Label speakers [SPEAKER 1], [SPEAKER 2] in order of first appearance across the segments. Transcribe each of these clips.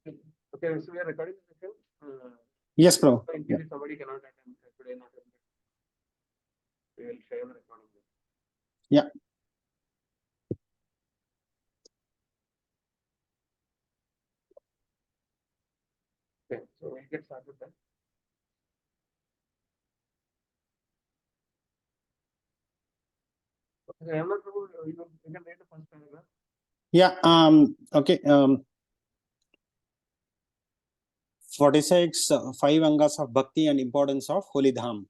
[SPEAKER 1] Okay, so we are recording the session.
[SPEAKER 2] Yes, bro.
[SPEAKER 1] So in case somebody cannot attend today, not attend, we will share the recording.
[SPEAKER 2] Yeah.
[SPEAKER 1] Okay, so we'll get started then. Okay, I'm not sure you can read the first paragraph.
[SPEAKER 2] Yeah. Okay. 46, 5 Angas of Bhakti and importance of Holy Dham.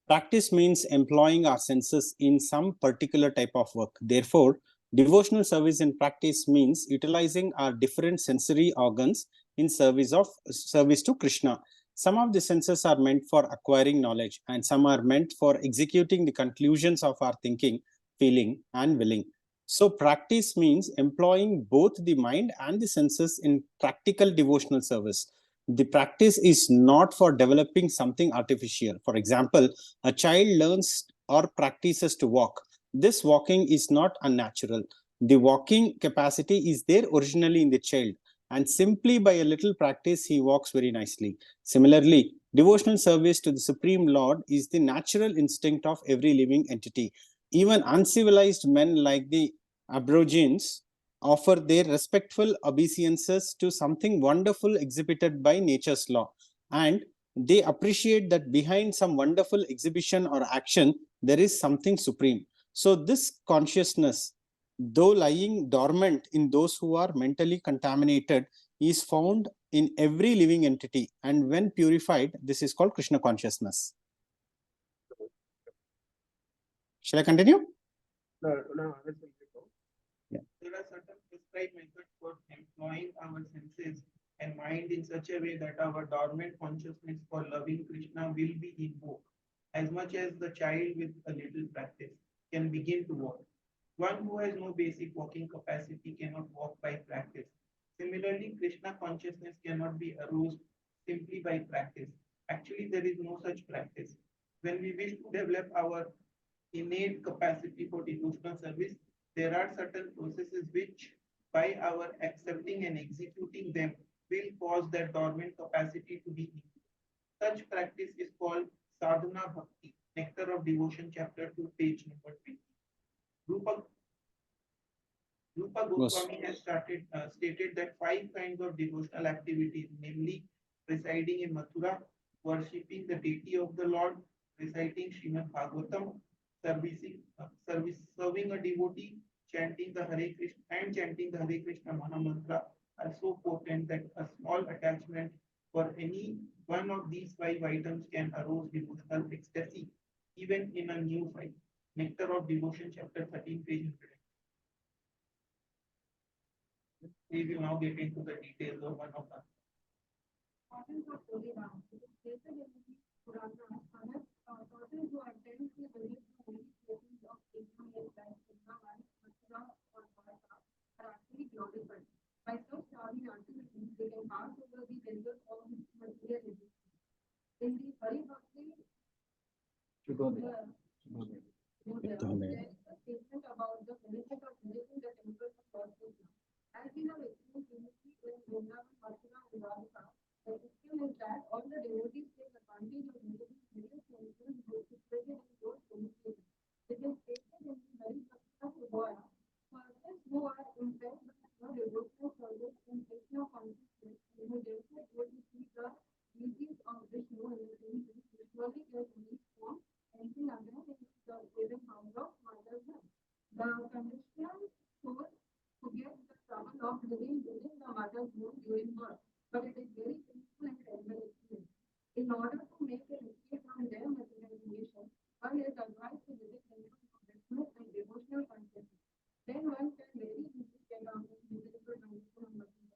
[SPEAKER 2] Practice means employing our senses in some particular type of work. Therefore, devotional service in practice means utilizing our different sensory organs in service to Krishna. Some of the senses are meant for acquiring knowledge, and some are meant for executing the conclusions of our thinking, feeling, and willing. So, practice means employing both the mind and the senses in practical devotional service. The practice is not for developing something artificial. For example, a child learns or practices to walk. This walking is not unnatural. The walking capacity is there originally in the child, and simply by a little practice, he walks very nicely. Similarly, devotional service to the Supreme Lord is the natural instinct of every living entity. Even uncivilized men like the Aborigines offer their respectful obeisances to something wonderful exhibited by nature's law, and they appreciate that behind some wonderful exhibition or action there is something supreme. So this consciousness, though lying dormant in those who are mentally contaminated, is found in every living entity, and when purified, this is called Krishna consciousness. Shall I continue?
[SPEAKER 1] No, let's go.
[SPEAKER 3] There are certain prescribed methods for employing our senses and mind in such a way that our dormant consciousness for loving Krishna will be invoked, as much as the child with a little practice can begin to walk. One who has no basic walking capacity cannot walk by practice. Similarly, Krishna consciousness cannot be aroused simply by practice. Actually, there is no such practice. When we wish to develop our innate capacity for devotional service, there are certain processes which, by our accepting and executing them, will cause that dormant capacity to be increased. Such practice is called sadhana bhakti, Nectar of Devotion, chapter 2, page number 20. Rupa, Rupa Goswami has stated that 5 kinds of devotional activities, namely residing in Mathura, worshipping the deity of the Lord, reciting Srimad Bhagavatam, serving a devotee, chanting the Hare Krishna Mahamantra are so potent that a small attachment for any one of these 5 items can arouse devotional ecstasy, even in a new fight. Nectar of Devotion, chapter 13, page 100. We will now get into the details of one of them.
[SPEAKER 4] By so strongly ultimately, they can pass over the dangers of materialism. In the Hari Bhakti, there is a statement about the benefit of visiting the temples of Lord Krishna. As we have experienced previously in Vrindavan, Mathura, and Dwarka, the system is that all the devotees take advantage of visiting various temples situated in those locations. It is stated in the Hari Bhakti Gora, persons who are impressed by the devotional service in Krishna consciousness and who therefore go to see the beauties of Vishnu in the temple usually get released from anything other than the living house of Mother Dham. The conditioned soul forgets the trouble of living within the mother's womb during birth, but it is very peaceful and terrible experience. In order to make an escape from their materialization, one is advised to visit temples of Vishnu and devotional consciousness. Then one can very easily get out of miserable condition of material.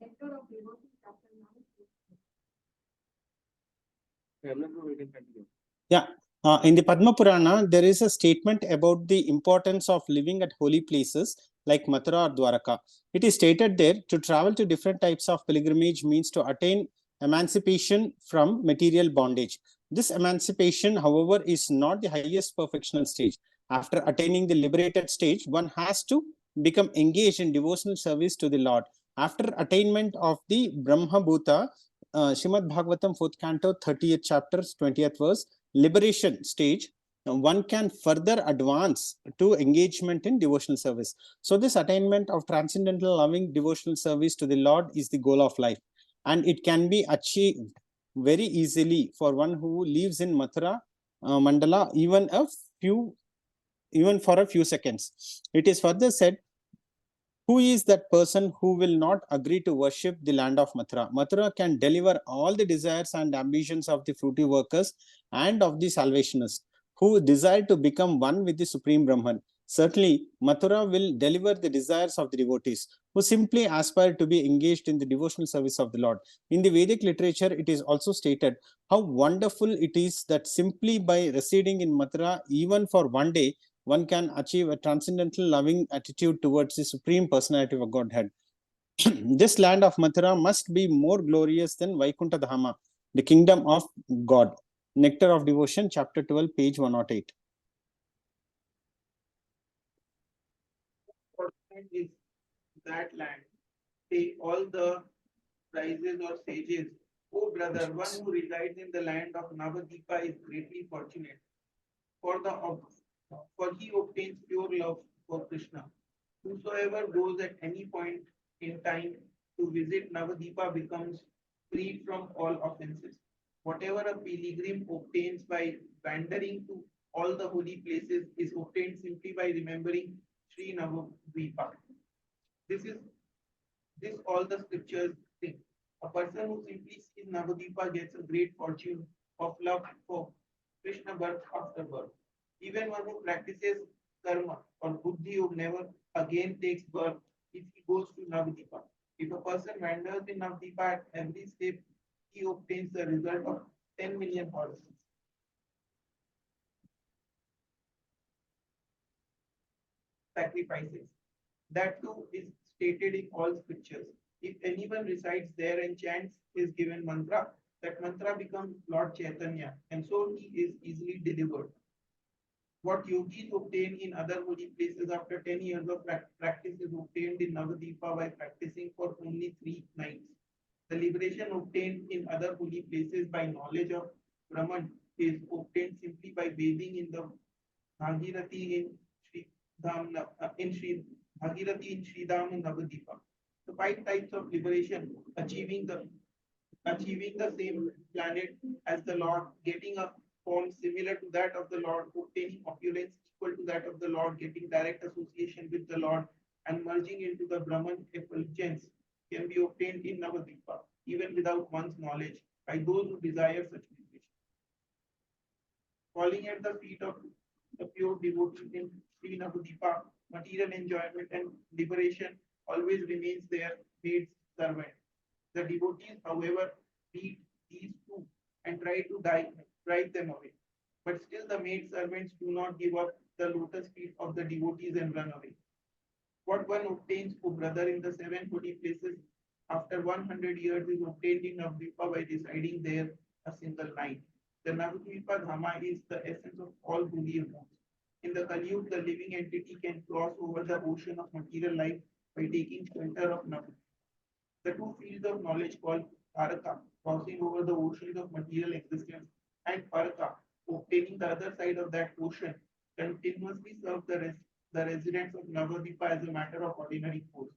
[SPEAKER 4] Nectar of Devotion, chapter 9.
[SPEAKER 1] I'm not sure we can continue.
[SPEAKER 2] Yeah. In the Padma Purana, there is a statement about the importance of living at holy places like Mathura or Dwaraka. It is stated there to travel to different types of pilgrimage means to attain emancipation from material bondage. This emancipation, however, is not the highest perfectional stage. After attaining the liberated stage, one has to become engaged in devotional service to the Lord After attainment of the Brahma Bhuta, Srimad Bhagavatam 4th canto 30th chapter 20th verse, liberation stage, one can further advance to engagement in devotional service. So this attainment of transcendental loving devotional service to the Lord is the goal of life, and it can be achieved very easily for one who lives in Mathura Mandala even for a few seconds. It is further said, who is that person who will not agree to worship the land of Mathura? Mathura can deliver all the desires and ambitions of the fruity workers and of the salvationists who desire to become one with the Supreme Brahman. Certainly, Mathura will deliver the desires of the devotees who simply aspire to be engaged in the devotional service of the Lord. In the Vedic literature, it is also stated how wonderful it is that simply by residing in Mathura, even for one day, one can achieve a transcendental loving attitude towards the Supreme Personality of Godhead. This land of Mathura must be more glorious than Vaikuntha Dhama, the kingdom of God. Nectar of Devotion, chapter 12, page 108.
[SPEAKER 3] Is that land, say all the prizes or sages. Oh brother, one who resides in the land of Navadvipa is greatly fortunate. For he obtains pure love for Krishna. Whosoever goes at any point in time to visit Navadvipa becomes freed from all offenses. Whatever a pilgrim obtains by wandering to all the holy places is obtained simply by remembering Sri Navadvipa. This is this all the scriptures think. A person who simply sees Navadvipa gets a great fortune of love for Krishna birth after birth. Even one who practices karma or buddhi who never again takes birth if he goes to Navadvipa. If a person wanders in Navadvipa at every step, he obtains the result of 10 million horses. Sacrifices. That too is stated in all scriptures. If anyone resides there and chants his given mantra, that mantra becomes Lord Chaitanya, and so he is easily delivered. What yogis obtain in other holy places after 10 years of practice is obtained in Navadvipa by practicing for only 3 nights. The liberation obtained in other holy places by knowledge of Brahman is obtained simply by bathing in the Bhagirathi in Sri Dham, in Sri Dham and Navadvipa. The 5 types of liberation, achieving the same planet as the Lord, getting a form similar to that of the Lord, obtaining opulence equal to that of the Lord, getting direct association with the Lord, and merging into the Brahman effulgence can be obtained in Navadvipa, even without one's knowledge, by those who desire such liberation. Falling at the feet of the pure devotee in Sri Navadvipa, material enjoyment and liberation always remains their maid servant. The devotees, however, beat these two and try to drive them away. But still the maid servants do not give up the lotus feet of the devotees and run away. What one obtains, O brother, in the 7 holy places after 100 years is obtained in Navadvipa by residing there a single night. The Navadvipa Dhama is the essence of all holy abodes. In the Kali Yuga, the living entity can cross over the ocean of material life by taking shelter of Navadvipa. The 2 fields of knowledge called Taraka, crossing over the oceans of material existence, and Paraka, obtaining the other side of that ocean, continuously serve the residents of Navadvipa as a matter of ordinary course.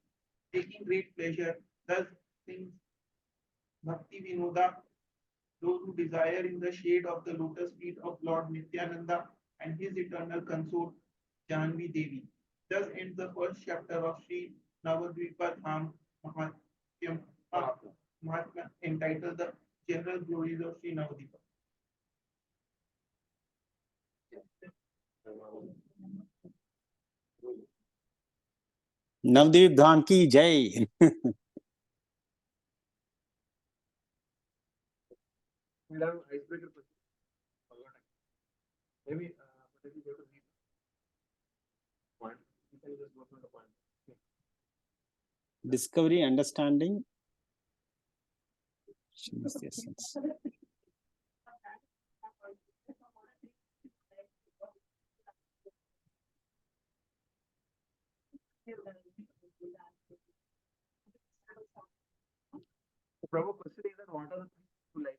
[SPEAKER 3] Taking great pleasure, thus sings Bhakti Vinoda, those who desire in the shade of the lotus feet of Lord Nityananda and his eternal consort, Janvi Devi. Thus ends the first chapter of Sri Navadvipa Dham Mahatma entitled The General Glories of Sri Navadvipa.
[SPEAKER 2] Navdeep Dham ki jai.
[SPEAKER 1] We'll have icebreaker question. Maybe, but if you go to the point, you can just go through the point.
[SPEAKER 2] Discovery, understanding. Is the essence.
[SPEAKER 1] Prabhu, question is that what are the things you like?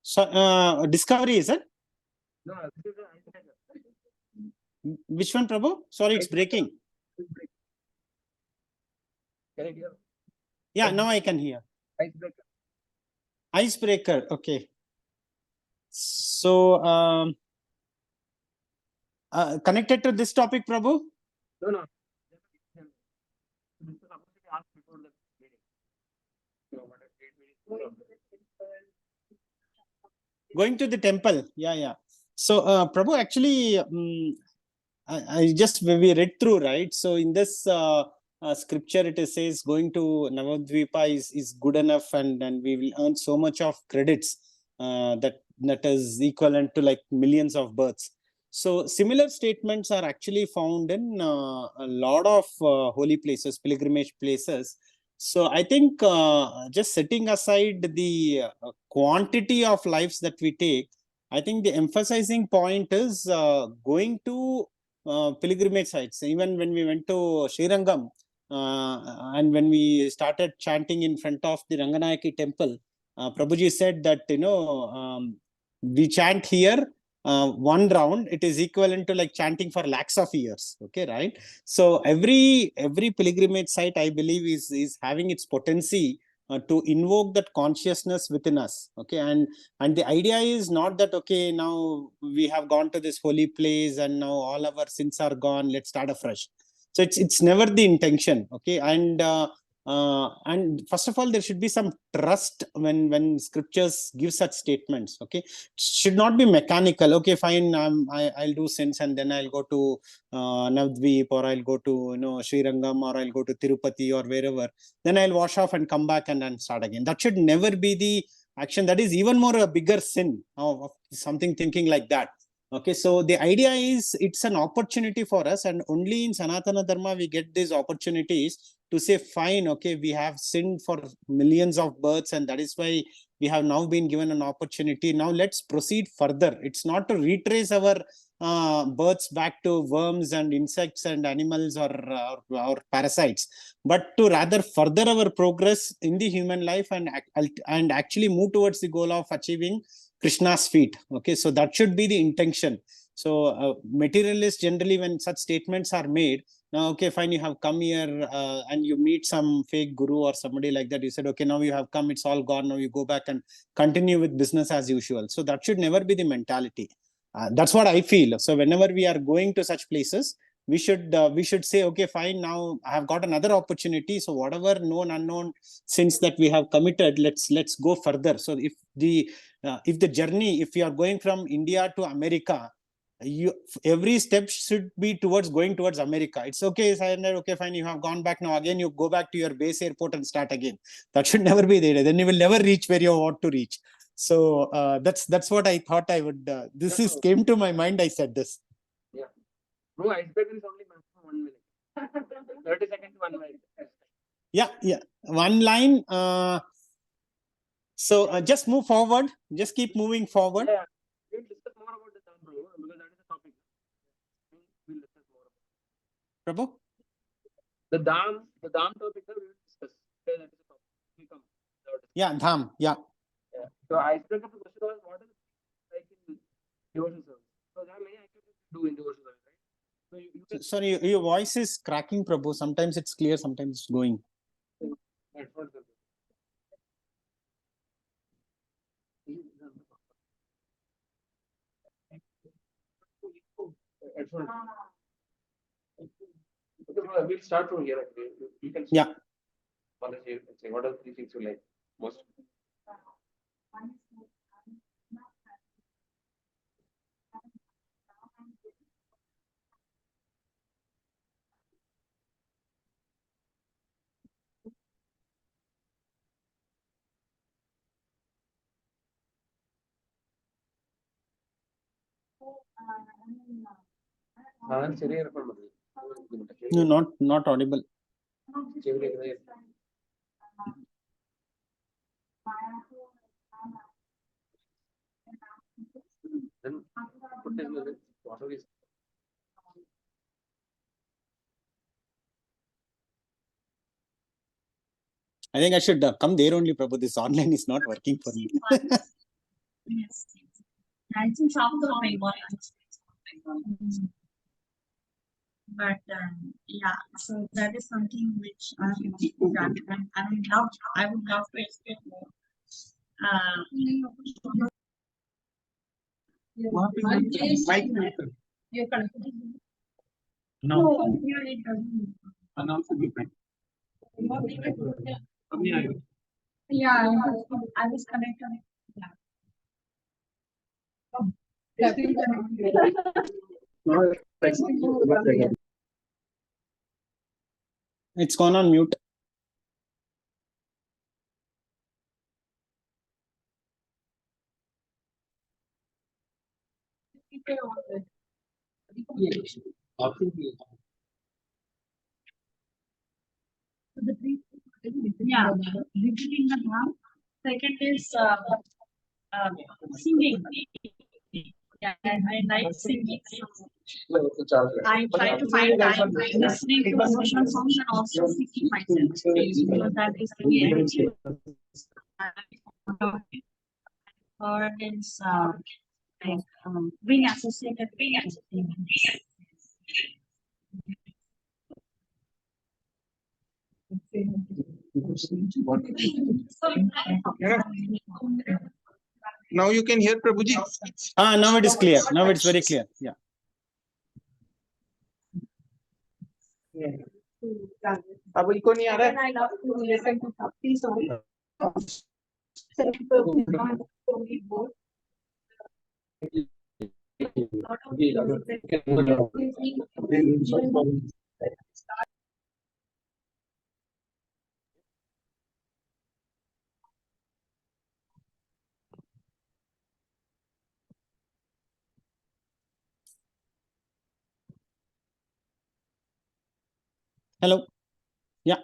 [SPEAKER 2] So, discovery, is it?
[SPEAKER 1] No, this is the icebreaker.
[SPEAKER 2] Which one, Prabhu? Sorry, it's breaking.
[SPEAKER 1] Can you hear?
[SPEAKER 2] Yeah, now I can hear.
[SPEAKER 1] Icebreaker.
[SPEAKER 2] Icebreaker. Okay. So, connected to this topic, Prabhu?
[SPEAKER 1] No, no. This is supposed to be asked before the meeting. So, what are 8 minutes before?
[SPEAKER 2] Going to the temple. Yeah. So, Prabhu, actually, I just we read through, right? So in this scripture, it says going to Navadvipa is good enough, and we will earn so much of credits that is equivalent to like millions of births. So similar statements are actually found in a lot of holy places, pilgrimage places. So I think just setting aside the quantity of lives that we take, I think the emphasizing point is going to pilgrimage sites. Even when we went to Srirangam, and when we started chanting in front of the Ranganayaki temple, Prabhuji said that we chant here one round, it is equivalent to like chanting for lakhs of years. Okay, right? So every pilgrimage site, I believe, is having its potency to invoke that consciousness within us. Okay, and the idea is not that okay, now we have gone to this holy place and now all our sins are gone, let's start afresh. So it's never the intention. Okay, and first of all, there should be some trust when scriptures give such statements. Okay, should not be mechanical. Okay, fine, I'll do sins and then I'll go to Navadvip, or I'll go to Srirangam, or I'll go to Tirupati or wherever, then I'll wash off and come back and then start again. That should never be the action. That is even more a bigger sin of something thinking like that. Okay, so the idea is it's an opportunity for us, and only in Sanatana Dharma we get these opportunities to say, fine, okay, we have sinned for millions of births, and that is why we have now been given an opportunity. Now let's proceed further. It's not to retrace our births back to worms and insects and animals or parasites, but to rather further our progress in the human life and actually move towards the goal of achieving Krishna's feet. Okay, so that should be the intention. So materialists generally, when such statements are made, now okay, fine, you have come here and you meet some fake guru or somebody like that, you said okay, now you have come, it's all gone, now you go back and continue with business as usual. So that should never be the mentality. That's what I feel. So whenever we are going to such places, we should say okay, fine, now I have got another opportunity, so whatever known unknown sins that we have committed, let's go further. So if the journey, if you are going from India to America, every step should be towards going towards America. It's okay, okay, fine, you have gone back, now again you go back to your base airport and start again. That should never be there. Then you will never reach where you want to reach. So that's what I thought I would this is came to my mind, I said this.
[SPEAKER 1] No, icebreaker is only maximum 1 minute. 30 seconds to 1 minute.
[SPEAKER 2] Yeah. 1 line. So just move forward. Just keep moving forward.
[SPEAKER 1] Yeah. We'll discuss more about the Dham, Prabhu, because that is the topic. We'll discuss more about
[SPEAKER 2] Prabhu?
[SPEAKER 1] the Dham topic, we will discuss. Okay, that is the topic. We come.
[SPEAKER 2] Yeah, Dham. Yeah.
[SPEAKER 1] So icebreaker question was what is like in devotion service. So there are many activities to do in devotion service, right? So you can
[SPEAKER 2] Sorry, your voice is cracking, Prabhu. Sometimes it's clear, sometimes it's going.
[SPEAKER 1] headphones. Headphones. Okay, we'll start from here. Actually. You can
[SPEAKER 2] Yeah.
[SPEAKER 1] what are the 3 things you like most?
[SPEAKER 2] No, not audible.
[SPEAKER 1] Then what is
[SPEAKER 2] I think I should come there only, Prabhu. This online is not working for me.
[SPEAKER 5] Yes. I think South Bengal. But yeah, so that is something which I have done, and I would love to explain more. You're connected. No, here it doesn't. Yeah, I was connected. Yeah.
[SPEAKER 2] It's gone on mute.
[SPEAKER 5] Yeah, visiting the Dham. Second is singing. Yeah, I like singing. I try to find time listening to devotional songs and also singing myself. So that is the energy. Third is like being associated.
[SPEAKER 3] Now you can hear Prabhuji.
[SPEAKER 2] Now it is clear. Now it's very clear. Yeah.
[SPEAKER 3] अब इनको नहीं आ रहा है?
[SPEAKER 4] I love to listen to Bhakti songs.
[SPEAKER 2] Hello. Yeah.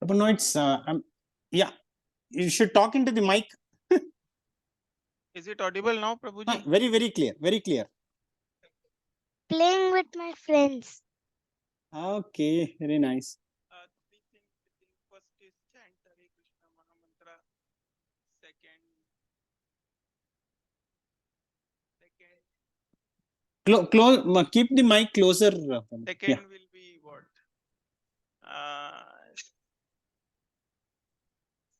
[SPEAKER 2] But no, it's yeah. You should talk into the mic.
[SPEAKER 3] Is it audible now, Prabhuji?
[SPEAKER 2] Very, very clear. Very clear.
[SPEAKER 6] Playing with my friends.
[SPEAKER 2] Okay, very nice.
[SPEAKER 3] Three things. First is chant Hare Krishna Maha Mantra.
[SPEAKER 2] Keep the mic closer.
[SPEAKER 3] Second will be what?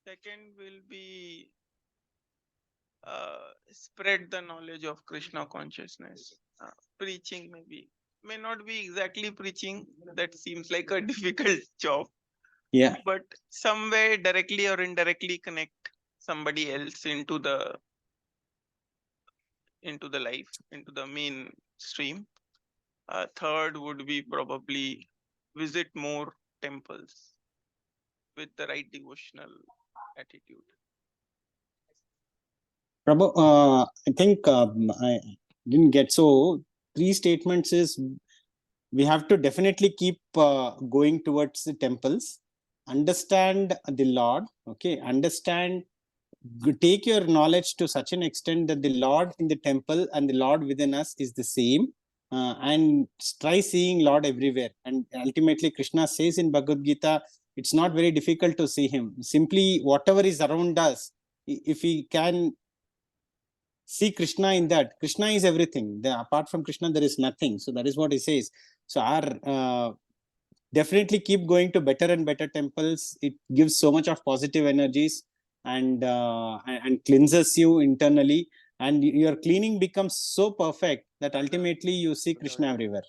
[SPEAKER 3] Second will be spread the knowledge of Krishna consciousness. Preaching may not be exactly preaching. That seems like a difficult job.
[SPEAKER 2] Yeah.
[SPEAKER 3] But some way directly or indirectly connect somebody else into the life, into the mainstream. Third would be probably visit more temples with the right devotional attitude.
[SPEAKER 2] Prabhu, I think I didn't get so. 3 statements is we have to definitely keep going towards the temples, understand the Lord, okay, take your knowledge to such an extent that the Lord in the temple and the Lord within us is the same, and try seeing Lord everywhere. And ultimately Krishna says in Bhagavad Gita, it's not very difficult to see him. Simply whatever is around us, if we can see Krishna in that, Krishna is everything. Apart from Krishna, there is nothing. So that is what he says. So our definitely keep going to better and better temples. It gives so much of positive energies and cleanses you internally, and your cleaning becomes so perfect that ultimately you see Krishna everywhere.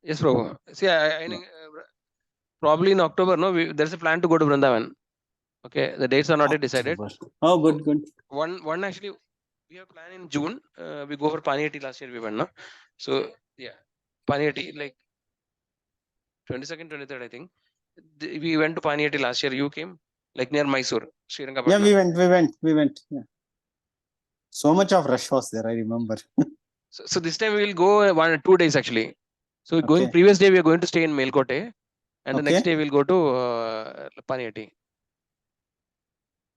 [SPEAKER 1] Yes, Prabhu. See, probably in October, no, there's a plan to go to Vrindavan. Okay, the dates are not yet decided.
[SPEAKER 2] October. Oh, good.
[SPEAKER 1] One actually, we have plan in June. We go for Paniyati last year we went, no? So yeah, Paniyati like 22nd, 23rd, I think. We went to Paniyati last year. You came like near Mysore,
[SPEAKER 2] Yeah,
[SPEAKER 1] Srirangapatna.
[SPEAKER 2] we went. Yeah. So much of rush was there, I remember.
[SPEAKER 1] So this time we will go 2 days actually. So going
[SPEAKER 2] Okay.
[SPEAKER 1] previous day we are going to stay in Melkote, and the next
[SPEAKER 2] Okay.
[SPEAKER 1] day we'll go to Paniyati.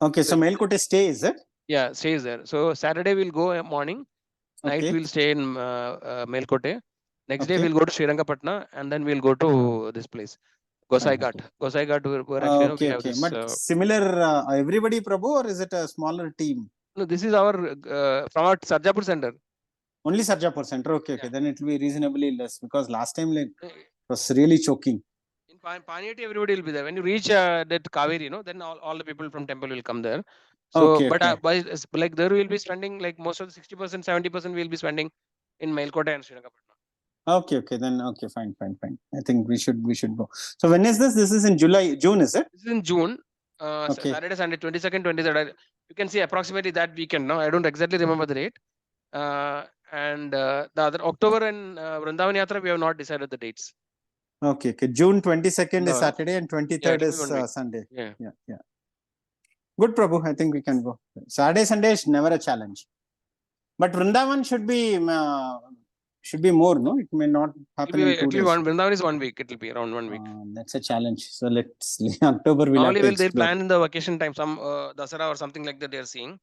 [SPEAKER 2] Okay, so Melkote stay, is it?
[SPEAKER 1] Yeah, stays there. So Saturday we'll go morning, night
[SPEAKER 2] Okay.
[SPEAKER 1] we'll stay in Melkote. Next day
[SPEAKER 2] Okay.
[SPEAKER 1] we'll go to Srirangapatna, and then we'll go to this place, Gosai Ghat. Gosai Ghat where actually we
[SPEAKER 2] Okay,
[SPEAKER 1] have
[SPEAKER 2] okay.
[SPEAKER 1] this.
[SPEAKER 2] But similar, everybody, Prabhu, or is it a smaller team?
[SPEAKER 1] No, this is our from our Sarjapur center.
[SPEAKER 2] Only Sarjapur center. Okay, okay.
[SPEAKER 1] Yeah.
[SPEAKER 2] Then it will be reasonably less because last time like
[SPEAKER 1] Uh,
[SPEAKER 2] it was really choking.
[SPEAKER 1] In Paniyati, everybody will be there. When you reach that Kaveri, then all the people from temple will come there. So,
[SPEAKER 2] Okay,
[SPEAKER 1] but
[SPEAKER 2] okay.
[SPEAKER 1] like there will be spending like most of the 60%, 70% will be spending in Melkote and Srirangapatna.
[SPEAKER 2] Okay, okay. Then okay, fine. I think we should go. So when is this? This is in June, is it?
[SPEAKER 1] This is in June.
[SPEAKER 2] Okay.
[SPEAKER 1] Saturday, Sunday, 22nd, 23rd. You can see approximately that weekend. No, I don't exactly remember the date. And the other October and Vrindavan Yatra, we have not decided the dates.
[SPEAKER 2] Okay, okay. June 22nd is
[SPEAKER 1] No.
[SPEAKER 2] Saturday and 23rd
[SPEAKER 1] Yeah, it will be
[SPEAKER 2] is
[SPEAKER 1] 1 week.
[SPEAKER 2] Sunday.
[SPEAKER 1] Yeah.
[SPEAKER 2] Yeah. Good, Prabhu. I think we can go. Saturday, Sunday is never a challenge. But Vrindavan should be more, no? It may not happen in 2 days.
[SPEAKER 1] Vrindavan is 1 week. It will be around 1 week.
[SPEAKER 2] That's a challenge. So let's October we'll
[SPEAKER 1] Normally,
[SPEAKER 2] have to
[SPEAKER 1] they'll
[SPEAKER 2] explore.
[SPEAKER 1] plan in the vacation time, some Dasara or something like that. They are seeing.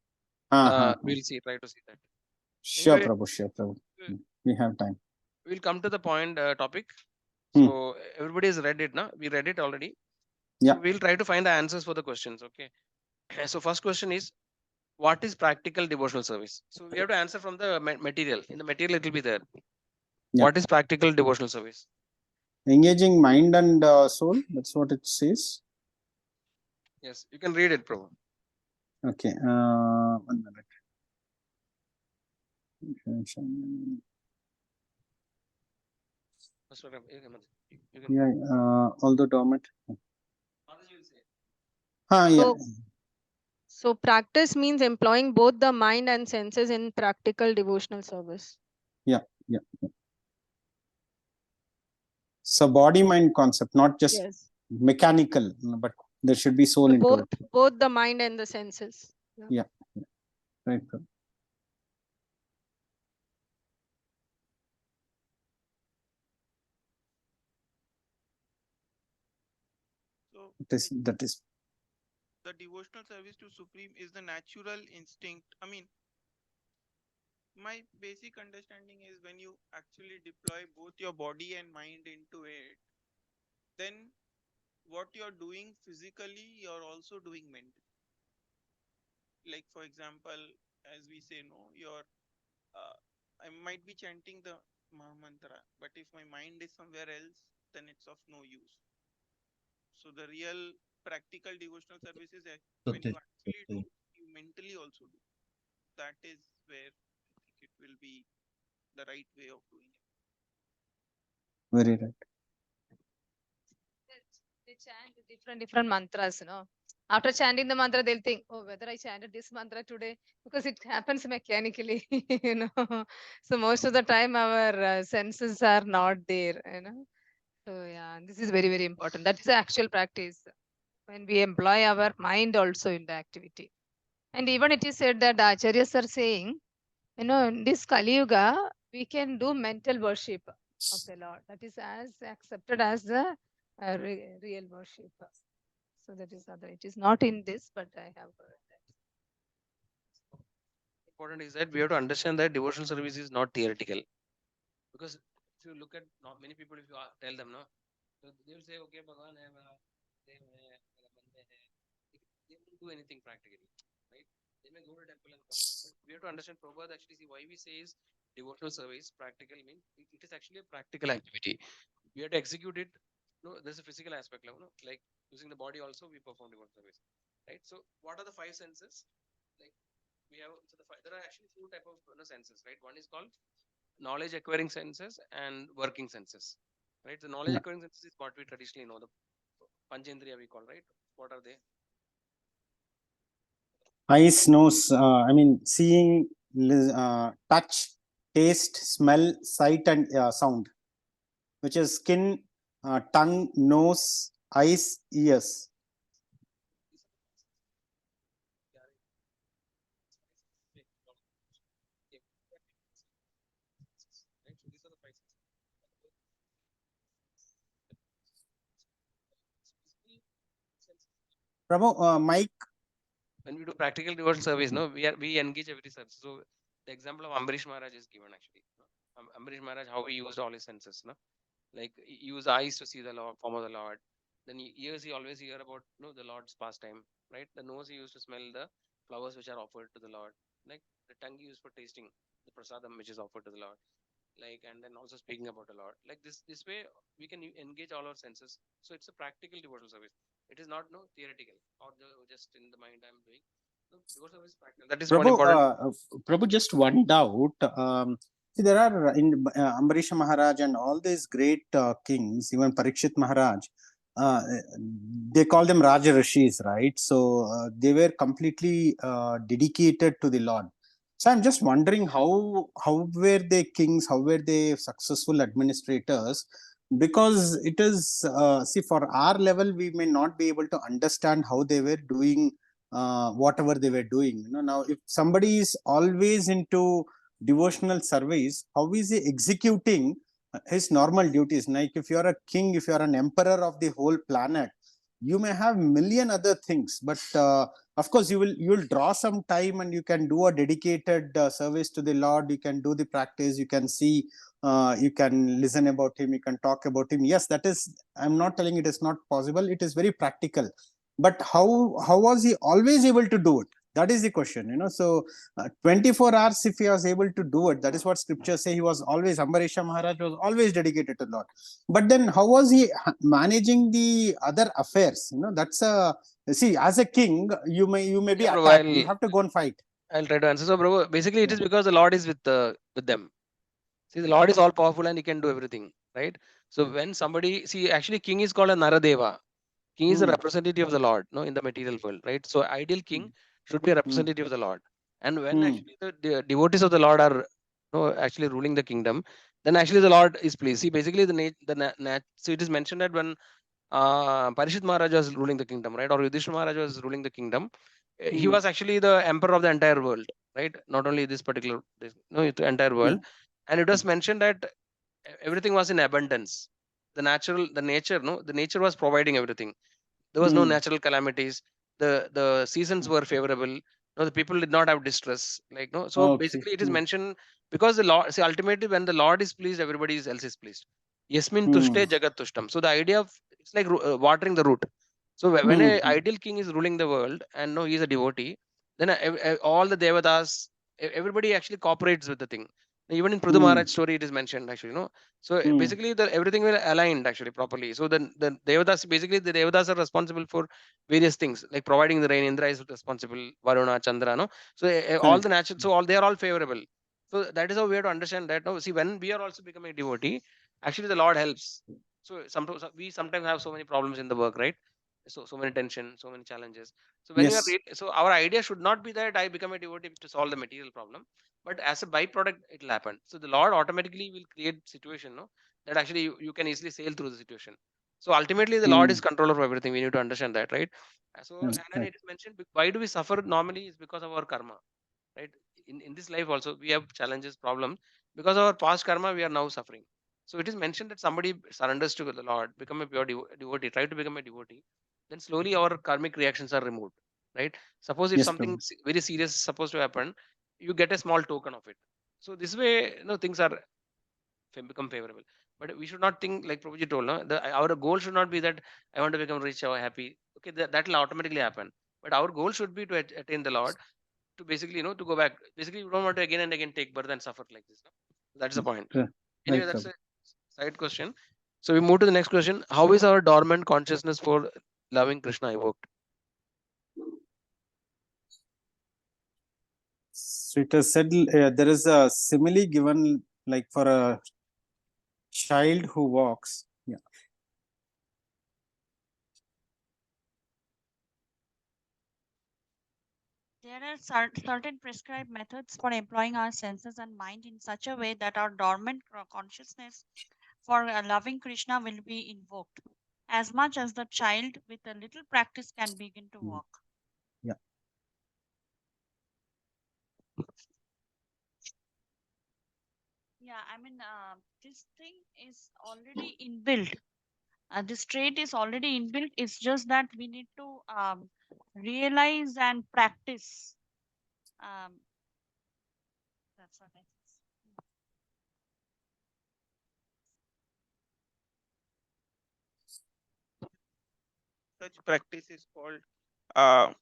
[SPEAKER 1] We'll see. Try to see that.
[SPEAKER 2] Sure,
[SPEAKER 1] Anyway,
[SPEAKER 2] Prabhu. Sure, Prabhu. We have time.
[SPEAKER 1] We'll come to the point topic.
[SPEAKER 2] Hmm.
[SPEAKER 1] So everybody has read it, na? We read it already.
[SPEAKER 2] Yeah.
[SPEAKER 1] So we'll try to find the answers for the questions. Okay. So first question is, what is practical devotional service? So we have to answer from the material. In the material, it will be there.
[SPEAKER 2] Yeah.
[SPEAKER 1] What is practical devotional service?
[SPEAKER 2] Engaging mind and soul. That's what it says.
[SPEAKER 1] Yes, you can read it, Prabhu.
[SPEAKER 2] Okay. 1 minute. Yeah. Although dormant. Yeah.
[SPEAKER 6] So practice means employing both the mind and senses in practical devotional service.
[SPEAKER 2] Yeah. So body-mind concept, not just
[SPEAKER 6] Yes.
[SPEAKER 2] mechanical, but there should be soul
[SPEAKER 6] So
[SPEAKER 2] into it.
[SPEAKER 6] both the mind and the senses.
[SPEAKER 2] Yeah. Right.
[SPEAKER 3] So
[SPEAKER 2] That is.
[SPEAKER 3] the devotional service to Supreme is the natural instinct. I mean, my basic understanding is when you actually deploy both your body and mind into it, then what you're doing physically, you're also doing mentally. Like, for example, as we say, no, I might be chanting the Maha Mantra, but if my mind is somewhere else, then it's of no use. So the real practical devotional service is that when you actually do, you mentally also do. That is where I think it will be the right way of doing it.
[SPEAKER 2] Very right.
[SPEAKER 6] They chant different mantras, After chanting the mantra, they'll think, oh, whether I chanted this mantra today, because it happens mechanically, So most of the time our senses are not there, So yeah, this is very, very important. That is the actual practice when we employ our mind also in the activity. And even it is said that the acharyas are saying, in this Kali Yuga, we can do mental worship of the Lord. That is as accepted as the real worship. So that is other. It is not in this, but I have heard that.
[SPEAKER 1] Important is that we have to understand that devotional service is not theoretical. Because if you look at not many people, if you tell them, no, so they will say, okay, Bhagavan hai, they won't do anything practically, right? They may go to temple and come. But we have to understand, Prabhupada actually see why we say is devotional service practical means it is actually a practical activity. We have to execute it. No, there's a physical aspect, like using the body also we perform devotional service, right? So what are the 5 senses? Like we have, there are actually 2 type of senses, right? One is called knowledge acquiring senses and working senses, right? The knowledge acquiring senses is what we traditionally know, the Panchendriya we call, right? What are they?
[SPEAKER 2] Eyes, nose, seeing, touch, taste, smell, sight, and sound, which is skin, tongue, nose, eyes, ears.
[SPEAKER 1] Right? So these are the five senses.
[SPEAKER 2] Prabhu, Mike.
[SPEAKER 1] When we do practical devotional service, no, we engage every service. So the example of Ambarish Maharaj is given actually. Ambarish Maharaj, how he used all his senses, no? Like he used eyes to see the Lord, form of the Lord. Then ears, he always hear about the Lord's pastime, right? The nose he used to smell the flowers which are offered to the Lord. Like the tongue he used for tasting the prasadam which is offered to the Lord. Like, and then also speaking about the Lord. Like this way we can engage all our senses. So it's a practical devotional service. It is not theoretical or just in the mind I'm doing. No, devotional service is practical. That is one
[SPEAKER 2] Prabhu,
[SPEAKER 1] important.
[SPEAKER 2] Prabhu, just one doubt. See, there are in Ambarisha Maharaj and all these great kings, even Parikshit Maharaj, they call them Raja Rishis, right? So they were completely dedicated to the Lord. So I'm just wondering how were they kings? How were they successful administrators? Because it is see, for our level, we may not be able to understand how they were doing whatever they were doing. Now if somebody is always into devotional service, how is he executing his normal duties? Like if you are a king, if you are an emperor of the whole planet, you may have million other things, but of course you will draw some time and you can do a dedicated service to the Lord. You can do the practice, you can see, you can listen about him, you can talk about him. Yes, that is, I'm not telling it is not possible, it is very practical. But how was he always able to do it? That is the question. So 24 hours, if he was able to do it, that is what scriptures say. He was always, Ambarisha Maharaj was always dedicated to Lord. But then how was he managing the other affairs? That's a, see, as a king, you may be
[SPEAKER 1] Yeah, bro,
[SPEAKER 2] attacked, you have to go and fight.
[SPEAKER 1] I'll try to answer. So, bro, basically, it
[SPEAKER 2] Yeah.
[SPEAKER 1] is because the Lord is with them. See, the Lord is all powerful and he can do everything, right? So when somebody see, actually, king is called a Naradeva. King is a representative of the Lord, no, in the material world, right? So ideal king should be a representative of the Lord. And when actually the devotees of the Lord are actually ruling the kingdom, then actually the Lord is pleased. See, basically so it is mentioned that when Parishit Maharaj was ruling the kingdom, right? Or Yudhishthira Maharaj was ruling the kingdom. He was actually the emperor of the entire world, right? Not only this particular, the entire world. And it was mentioned that everything was in abundance. The nature was providing everything. There was no natural calamities. The seasons were favorable. The people did not have distress. So basically, it is mentioned because the Lord. See, ultimately, when the Lord is pleased, everybody else is pleased. Yasmin tushte jagat tushtam. So the idea of it's like watering the root. So when an ideal king is ruling the world and no, he is a devotee, then all the devatas, everybody actually cooperates with the thing. Even in Prudu Maharaj story, it is mentioned actually. So basically, everything will aligned actually properly. So then the devatas, basically the devatas are responsible for various things like providing the rain. Indra is responsible, Varuna, Chandra, no. So all the natural, so all they are all favorable. So that is how we have to understand that. No, see, when we are also becoming a devotee, actually the Lord helps. So sometimes we sometimes have so many problems in the work, right? So many tension, so many challenges. So when you are so our idea should not be that I become a devotee to solve the material problem, but as a byproduct it will happen. So the Lord automatically will create situation, no, that actually you can easily sail through the situation. So ultimately the Lord is controller of everything. We need to understand that, right? So and it is mentioned why do we suffer normally is because of our karma, right? In this life also we have challenges, problems because of our past karma. We are now suffering. So it is mentioned that somebody surrenders to the Lord, become a pure devotee, try to become a devotee, then slowly our karmic reactions are removed, right? Suppose if something very serious is supposed to happen, you get a small token of it. So this way, things are become favorable. But we should not think like Prabhuji told, no? Our goal should not be that I want to become rich or happy. Okay, that will automatically happen. But our goal should be to attain the Lord, to basically, to go back. Basically, we don't want to again and again take birth and suffer like this. No? That's the point. Anyway, that's a side question. So we move to the next question. How is our dormant consciousness for loving Krishna evoked?
[SPEAKER 2] So it is said, there is a simile given like for a child who walks. Yeah.
[SPEAKER 5] There are certain prescribed methods for employing our senses and mind in such a way that our dormant consciousness for loving Krishna will be invoked, as much as the child with a little practice can begin to
[SPEAKER 2] Mm.
[SPEAKER 5] walk.
[SPEAKER 2] Yeah.
[SPEAKER 5] Yeah, I mean, this thing is already inbuilt. This trait is already inbuilt. It's just that we need to realize and practice. Um, that's what I think.
[SPEAKER 3] Such practice is called uh,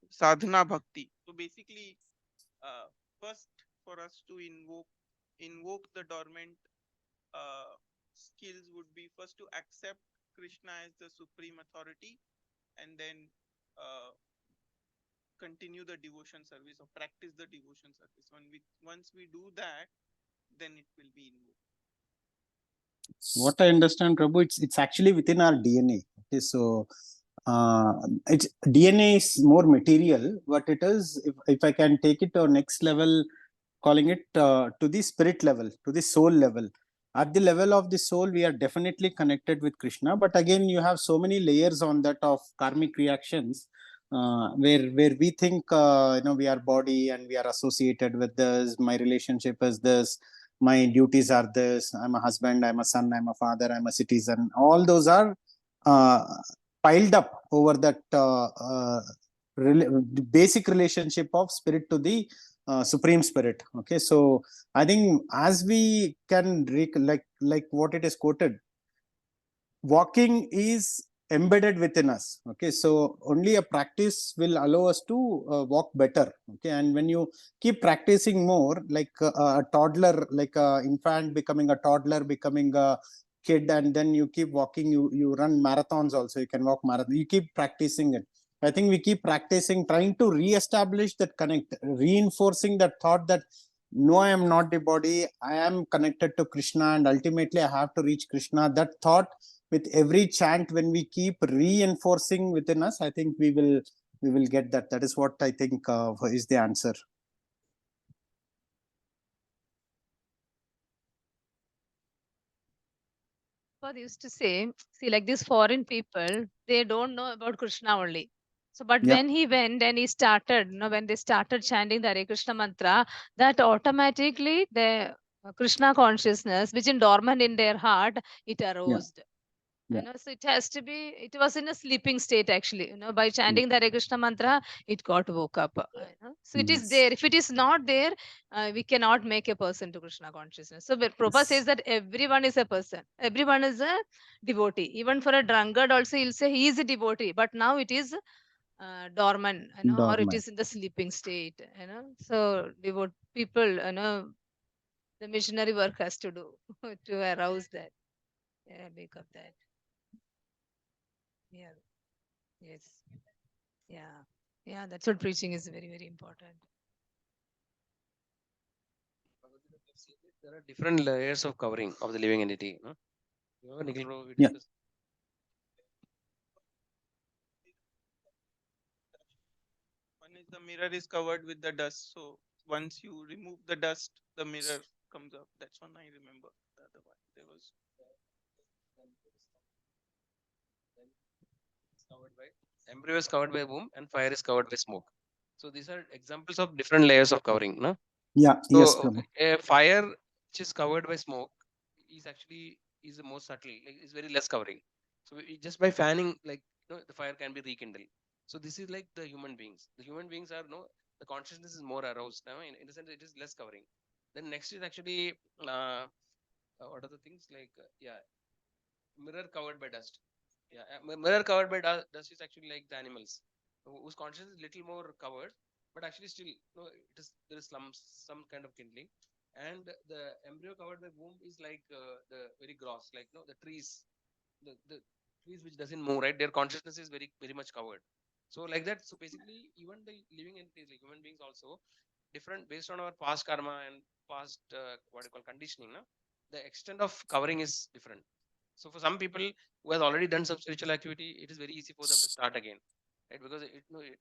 [SPEAKER 3] sadhana bhakti. So basically, first for us to invoke the dormant skills would be first to accept Krishna as the supreme authority, and then continue the devotion service or practice the devotion service. Once we do that, then it will be invoked.
[SPEAKER 2] What I understand, Prabhu, it's actually within our DNA. Okay, so it's DNA is more material, but it is, if I can take it to next level, calling it to the spirit level, to the soul level. At the level of the soul, we are definitely connected with Krishna. But again, you have so many layers on that of karmic reactions, where we think we are body and we are associated with this. My relationship is this. My duties are this. I'm a husband. I'm a son. I'm a father. I'm a citizen. All those are uh, piled up over that basic relationship of spirit to the supreme spirit. Okay, so I think as we can like what it is quoted, walking is embedded within us. Okay, so only a practice will allow us to walk better. Okay, and when you keep practicing more, like a toddler, like a infant becoming a toddler, becoming a kid, and then you keep walking, you run marathons also, you can walk marathon, you keep practicing it. I think we keep practicing, trying to re-establish that connect, reinforcing that thought that no, I am not the body, I am connected to Krishna, and ultimately I have to reach Krishna. That thought, with every chant, when we keep reinforcing within us, I think we will get that. That is what I think is the answer.
[SPEAKER 6] Prabhupada used to say, see, like these foreign people, they don't know about Krishna only. So, but
[SPEAKER 2] Yeah.
[SPEAKER 6] when he went and he started, when they started chanting the Hare Krishna mantra, that automatically the Krishna consciousness, which is dormant in their heart, it arose.
[SPEAKER 2] Yeah.
[SPEAKER 6] So it has to be, it was in a sleeping state actually, by chanting the Hare Krishna mantra, it got woke up. So it is
[SPEAKER 2] Yes.
[SPEAKER 6] there. If it is not there, we cannot make a person to Krishna consciousness. So Prabhupada
[SPEAKER 2] Yes.
[SPEAKER 6] says that everyone is a person, everyone is a devotee. Even for a drunkard also, he'll say he is a devotee, but now it is dormant, or it
[SPEAKER 2] Dormant.
[SPEAKER 6] is in the sleeping state, So devote people, the missionary work has to do to arouse that, wake up that. Yeah. Yes. Yeah. Yeah. That's what preaching is very, very important.
[SPEAKER 1] There are different layers of covering of the living entity. No? Remember, Nikhil, bro, we
[SPEAKER 2] Yeah.
[SPEAKER 1] discussed.
[SPEAKER 3] One is the mirror is covered with the dust. So once you remove the dust, the mirror comes up. That's one I remember. The other one there was
[SPEAKER 1] Covered by embryo is covered by womb and fire is covered by smoke. So these are examples of different layers of covering. No?
[SPEAKER 2] Yeah. Yes,
[SPEAKER 1] So
[SPEAKER 2] Prabhu.
[SPEAKER 1] a fire which is covered by smoke is actually is the most subtle. Like is very less covering. So just by fanning, like the fire can be rekindled. So this is like the human beings. The human beings are the consciousness is more aroused. No? In the sense it is less covering. Then next is actually what are the things like yeah, mirror covered by dust. Yeah, mirror covered by dust is actually like the animals whose consciousness is little more covered, but actually still it is there is some kind of kindling. And the embryo covered by womb is like the very gross, like the trees, the trees which doesn't move, right? Their consciousness is very very much covered. So like that. So basically, even the living entities like human beings also different based on our past karma and past what you call conditioning. No? The extent of covering is different. So for some people who has already done some spiritual activity, it is very easy for them to start again. right? Because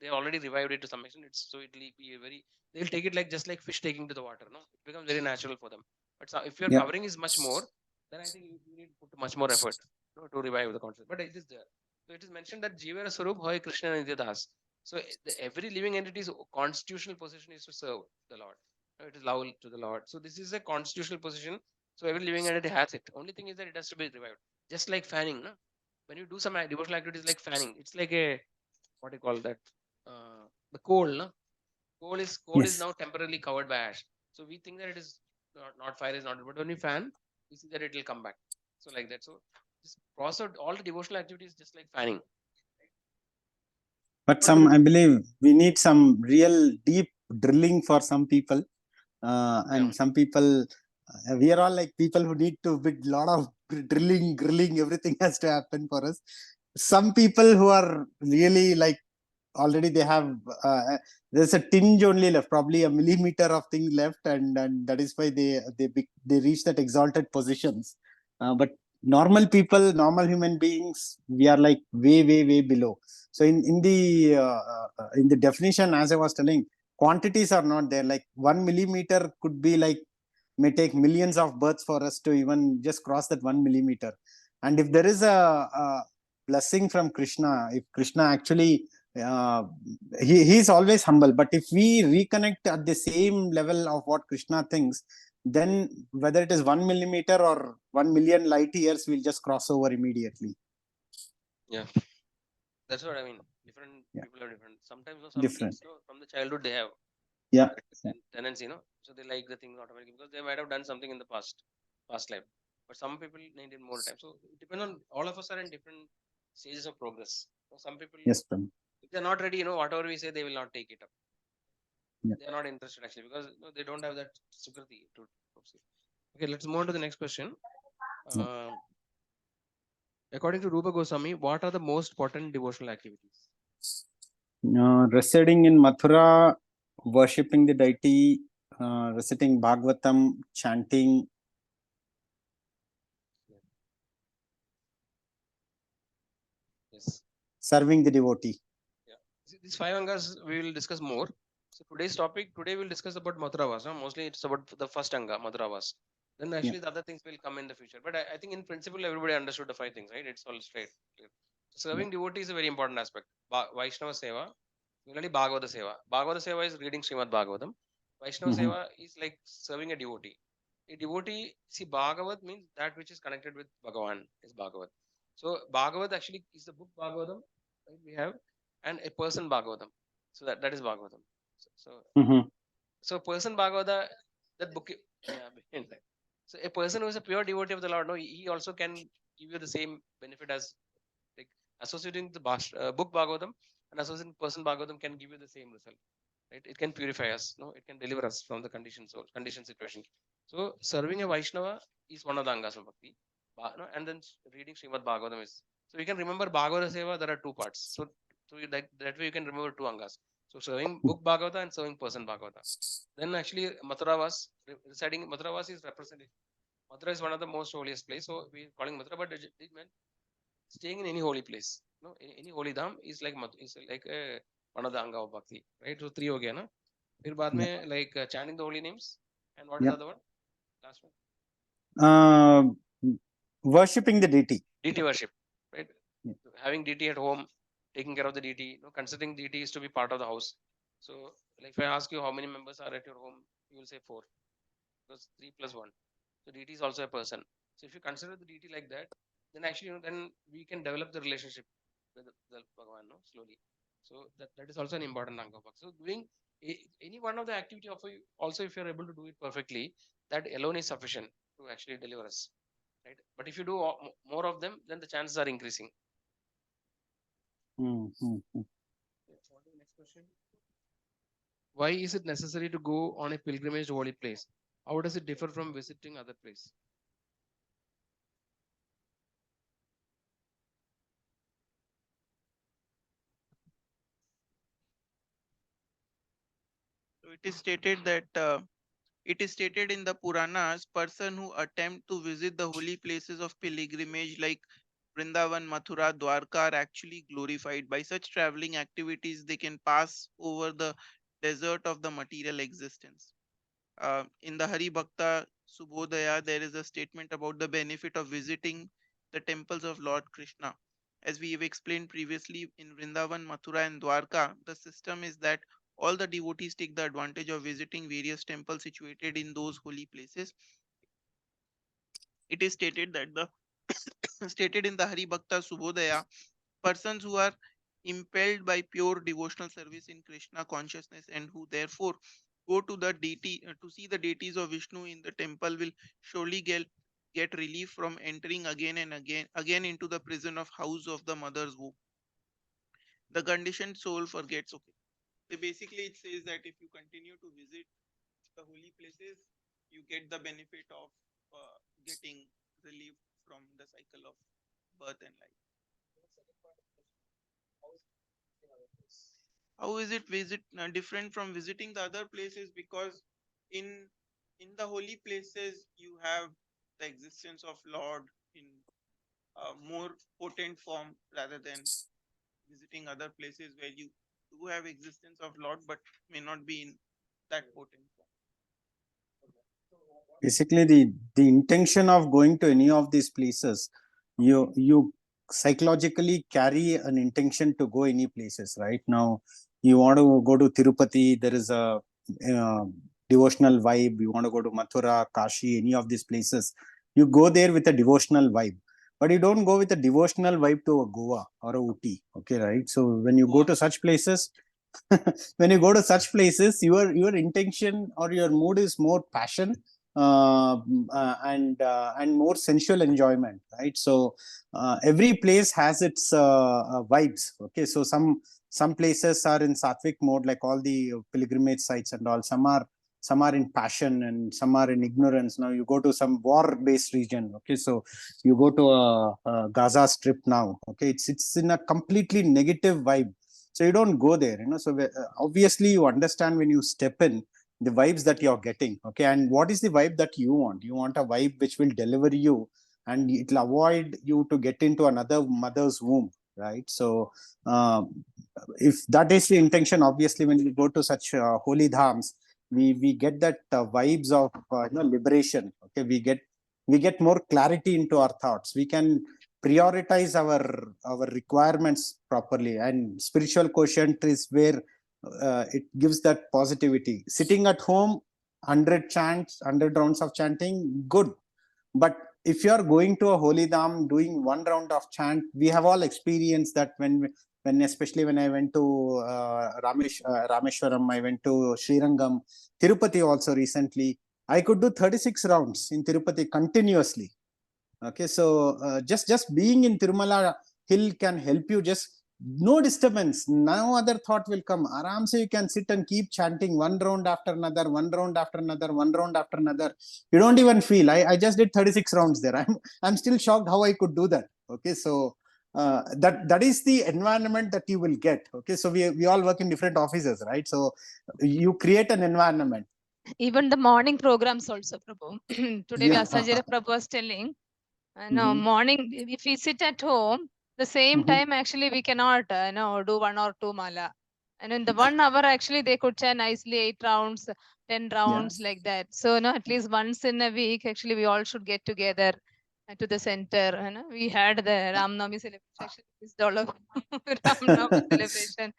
[SPEAKER 1] they already revived it to some extent. So it'll be a very, they'll take it like just like fish taking to the water. No, it becomes very natural for them. But if your
[SPEAKER 2] Yeah.
[SPEAKER 1] covering is much more, then I think you need to put much more effort, to revive the concept. But it is there. So it is mentioned that Jivara Swarup Hoy Krishna Nidyadas. So every living entity's constitutional position is to serve the Lord. It is love to the Lord. So this is a constitutional position. So every living entity has it. Only thing is that it has to be revived. Just like fanning, no? When you do some devotional activities like fanning, it's like a, what do you call that? The coal, no? Coal is
[SPEAKER 2] Yes.
[SPEAKER 1] now temporarily covered by ash. So we think that it is not fire is not, but when we fan, we see that it will come back. So like that. So this process, all the devotional activities just like fanning.
[SPEAKER 2] But I believe we need some real deep drilling for some people. And some people, we are all like people who need to bit lot of drilling, grilling, everything has to happen for us. Some people who are really like already they have there's a tinge only left, probably a millimeter of thing left, and that is why they reach that exalted positions. But normal people, normal human beings, we are like way below. So in the definition, as I was telling, quantities are not there. Like 1 millimeter could be like may take millions of births for us to even just cross that 1 millimeter. And if there is a blessing from Krishna, if Krishna actually uh, he's always humble, but if we reconnect at the same level of what Krishna thinks, then whether it is 1 millimeter or 1 million light years, we'll just cross over immediately.
[SPEAKER 1] Yeah, that's what I mean. Different people are different. Sometimes some
[SPEAKER 2] Different.
[SPEAKER 1] kids, from the childhood they have
[SPEAKER 2] Yeah.
[SPEAKER 1] tendency, so they like the things automatically because they might have done something in the past life. But some people need more time. So it depends on, all of us are in different stages of progress. So some people,
[SPEAKER 2] Yes, Prem.
[SPEAKER 1] if they're not ready, whatever we say, they will not take it up.
[SPEAKER 2] Yeah.
[SPEAKER 1] They're not interested actually because they don't have that sukriti to proceed. Okay, let's move on to the next question. According to Rupa Goswami, what are the most important devotional activities?
[SPEAKER 2] Residing in Mathura, worshipping the deity, reciting Bhagavatam, chanting,
[SPEAKER 1] Yes.
[SPEAKER 2] serving the devotee.
[SPEAKER 1] Yeah. These 5 angas we will discuss more. So today we'll discuss about Madhuravas. Mostly it's about the first anga, Madhuravas. Then actually the other things will come in the future. But I think in principle everybody understood the 5 things, right? It's all straight. Clear. So serving devotee is a very important aspect. Vaishnava Seva, similarly Bhagavata Seva. Bhagavata Seva is reading Srimad Bhagavatam. Vaishnava Seva is like serving a devotee. A devotee, see, Bhagavat means that which is connected with Bhagavan is Bhagavat. So Bhagavat actually is the book Bhagavatam, right? We have, and a person Bhagavatam. So that is Bhagavatam. So person Bhagavata, that book, yeah. So a person who is a pure devotee of the Lord, no, he also can give you the same benefit as like associating the book Bhagavatam and associating person Bhagavatam can give you the same result. Right? It can purify us, it can deliver us from the condition situation. So serving a Vaishnava is one of the Angas of Bhakti. And then reading Srimad Bhagavatam is. So you can remember Bhagavata Seva, there are 2 parts. So that way you can remember 2 Angas. So serving book Bhagavata and serving person Bhagavata. Then actually Mathuravas, reciting Mathuravas is represented. Mathura is one of the most holiest place. So we are calling Mathura, but it meant staying in any holy place. Any holy dham is like one of the Anga of Bhakti. Right? So 3 ho gaya, na? फिर बाद में like chanting the holy names, and what is the other one? Last one.
[SPEAKER 2] Worshipping the deity.
[SPEAKER 1] Deity worship, right? Having deity at home, taking care of the deity, considering deity is to be part of the house. So, like if I ask you how many members are at your home, you will say 4, because 3 plus 1. So deity is also a person. So if you consider the deity like that, then actually then we can develop the relationship with the Bhagavan, slowly. So that is also an important Anga. So doing any one of the activity of you, also if you are able to do it perfectly, that alone is sufficient to actually deliver us. Right? But if you do more of them, then the chances are increasing. Next question. Why is it necessary to go on a pilgrimage to holy place? How does it differ from visiting other place?
[SPEAKER 3] So it is stated that it is stated in the Puranas, person who attempt to visit the holy places of pilgrimage like
[SPEAKER 7] Vrindavan, Mathura, Dwarka are actually glorified. By such traveling activities, they can pass over the desert of the material existence. In the Hari Bhakta Subodhaya, there is a statement about the benefit of visiting the temples of Lord Krishna. As we have explained previously, in Vrindavan, Mathura, and Dwarka, the system is that all the devotees take the advantage of visiting various temples situated in those holy places. It is stated that the stated in the Hari Bhakta Subodhaya, persons who are impelled by pure devotional service in Krishna consciousness and who therefore go to the deity to see the deities of Vishnu in the temple will surely get relief from entering again and again into the prison of house of the mother's womb. The conditioned soul forgets. Okay. So basically it says that if you continue to visit the holy places, you get the benefit of getting relief from the cycle of birth and life. How is it different from visiting the other places? Because in the holy places you have the existence of Lord in a more potent form rather than visiting other places where you do have existence of Lord but may not be in that potent form.
[SPEAKER 2] Basically, the intention of going to any of these places, you psychologically carry an intention to go any places. Right now, you want to go to Tirupati, there is a devotional vibe. You want to go to Mathura, Kashi, any of these places, you go there with a devotional vibe. But you don't go with a devotional vibe to a Goa or a Uti. Okay, right? So when you go to such places, when you go to such places, your intention or your mood is more passion and more sensual enjoyment, right? So every place has its vibes. Okay, so some places are in sattvic mode, like all the pilgrimage sites and all. Some are in passion and some are in ignorance. Now you go to some war-based region. Okay, so you go to a Gaza Strip now. Okay, it's in a completely negative vibe. So you don't go there, so obviously you understand when you step in the vibes that you're getting. Okay, and what is the vibe that you want? You want a vibe which will deliver you and it'll avoid you to get into another mother's womb, right? So if that is the intention, obviously when we go to such holy dhams, we get that vibes of liberation. Okay, we get more clarity into our thoughts. We can prioritize our requirements properly, and spiritual quotient is where it gives that positivity. Sitting at home, 100 chants, 100 rounds of chanting, good. But if you are going to a holy dham, doing one round of chant, we have all experienced that when especially when I went to Rameshwaram, I went to Srirangam, Tirupati also recently, I could do 36 rounds in Tirupati continuously. Okay, so just being in Tirumala hill can help you. Just no disturbance, no other thought will come. Aram se you can sit and keep chanting one round after another, one round after another, one round after another. You don't even feel. I just did 36 rounds there. I'm still shocked how I could do that. Okay, so that is the environment that you will get. Okay, so we all work in different offices, right? So you create an environment.
[SPEAKER 6] Even the morning programs also, Prabhu. Today,
[SPEAKER 2] Yeah.
[SPEAKER 6] Vyasajira Prabhu was telling, no, morning, if we sit at home, the same time, actually, we cannot, do 1 or 2 mala. And in the 1 hour, actually, they could chant nicely 8 rounds, 10 rounds, like that. So, at least once in a week, actually, we all should get together to the center. We had the Ram Navami celebration. It's all of Ram Navami celebration.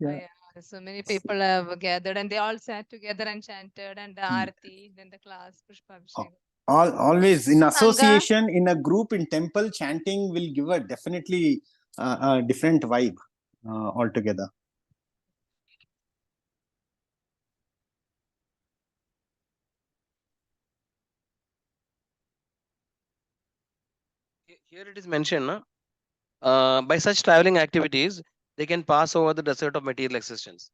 [SPEAKER 2] Yeah.
[SPEAKER 6] So many people have gathered and they all sat together and chanted, and the Aarti, then the class, Pushpabhishek.
[SPEAKER 2] Always in
[SPEAKER 6] Sangha.
[SPEAKER 2] association, in a group, in temple, chanting will give a definitely a different vibe altogether.
[SPEAKER 1] Here it is mentioned, by such traveling activities, they can pass over the desert of material existence.